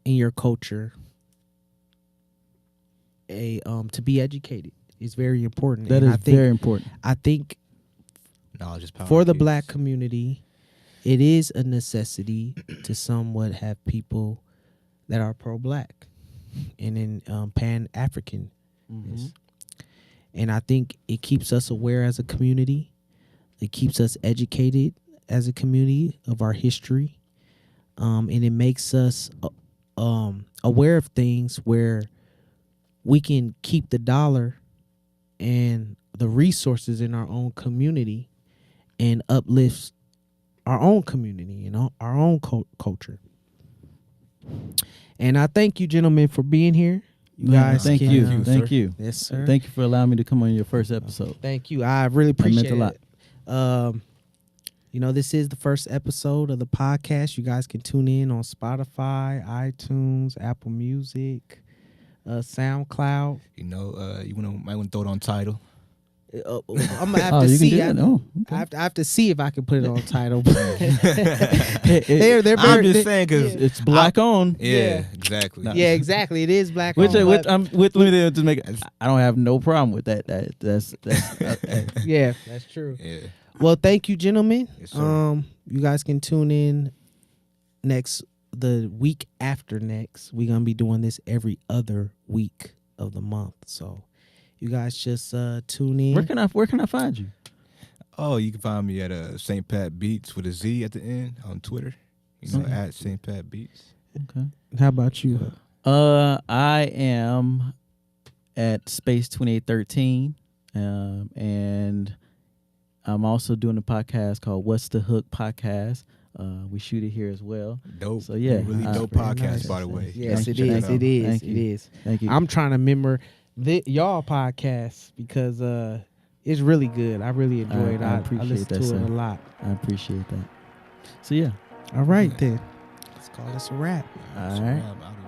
Speaker 1: in your culture to be educated. It's very important.
Speaker 2: That
Speaker 1: And
Speaker 2: is very important.
Speaker 1: I think
Speaker 3: Knowledge is power.
Speaker 1: for the
Speaker 3: kids.
Speaker 1: black community, it is a necessity to somewhat have people that are pro-black and in pan-African.
Speaker 2: Mhm.
Speaker 1: And I think it keeps us aware as a community. It keeps us educated as a community of our history. And it makes us aware of things where we can keep the dollar and the resources in our own community and uplift our own community, you know, our own culture. And I thank you, gentlemen, for being here. You guys,
Speaker 2: thank
Speaker 1: can,
Speaker 2: you.
Speaker 3: sir.
Speaker 2: Thank you.
Speaker 1: Yes, sir.
Speaker 2: Thank you for allowing me to come on your first episode.
Speaker 1: Thank you. I really appreciate
Speaker 2: meant a lot.
Speaker 1: it. You know, this is the first episode of the podcast. You guys can tune in on Spotify, iTunes, Apple Music, SoundCloud.
Speaker 3: You might want to throw it on title.
Speaker 1: I'm gonna have to
Speaker 2: you
Speaker 1: see.
Speaker 2: can do that? Oh, okay.
Speaker 1: I have to see if I can put it on title.
Speaker 3: I'm just saying because
Speaker 2: It's black on.
Speaker 3: yeah, exactly.
Speaker 2: No.
Speaker 1: Yeah, exactly. It is black.
Speaker 2: Which,
Speaker 1: on, but-
Speaker 2: let me just make it. I don't have no problem with that. That's
Speaker 1: yeah, that's true.
Speaker 3: Yeah.
Speaker 1: Well, thank you, gentlemen.
Speaker 3: Yes, sir.
Speaker 1: You guys can tune in the week after next. We're gonna be doing this every other week of the month. So you guys just tune in.
Speaker 2: Where can I find you?
Speaker 3: Oh, you can find me at St. Pat Beats with a Z at the end on Twitter. At St. Pat Beats.
Speaker 2: Okay.
Speaker 1: How about you?
Speaker 2: I am at Space 2813, and I'm also doing a podcast called What's the Hook Podcast. We shoot it here as well.
Speaker 3: Dope.
Speaker 2: So, yeah.
Speaker 3: Really dope
Speaker 1: very
Speaker 3: podcast,
Speaker 1: nice.
Speaker 3: by the way.
Speaker 1: Yes,
Speaker 3: Check
Speaker 1: it is.
Speaker 3: out.
Speaker 1: It is.
Speaker 2: Thank
Speaker 1: It
Speaker 2: you.
Speaker 1: is.
Speaker 2: Thank you.
Speaker 1: I'm trying to remember y'all podcast because it's really good. I really enjoy it. I
Speaker 2: appreciate
Speaker 1: listen
Speaker 2: that,
Speaker 1: to
Speaker 2: sir.
Speaker 1: it a lot.
Speaker 2: I appreciate that. So, yeah.
Speaker 1: All right then. Let's call this a wrap.
Speaker 2: All right.
Speaker 3: I'm out of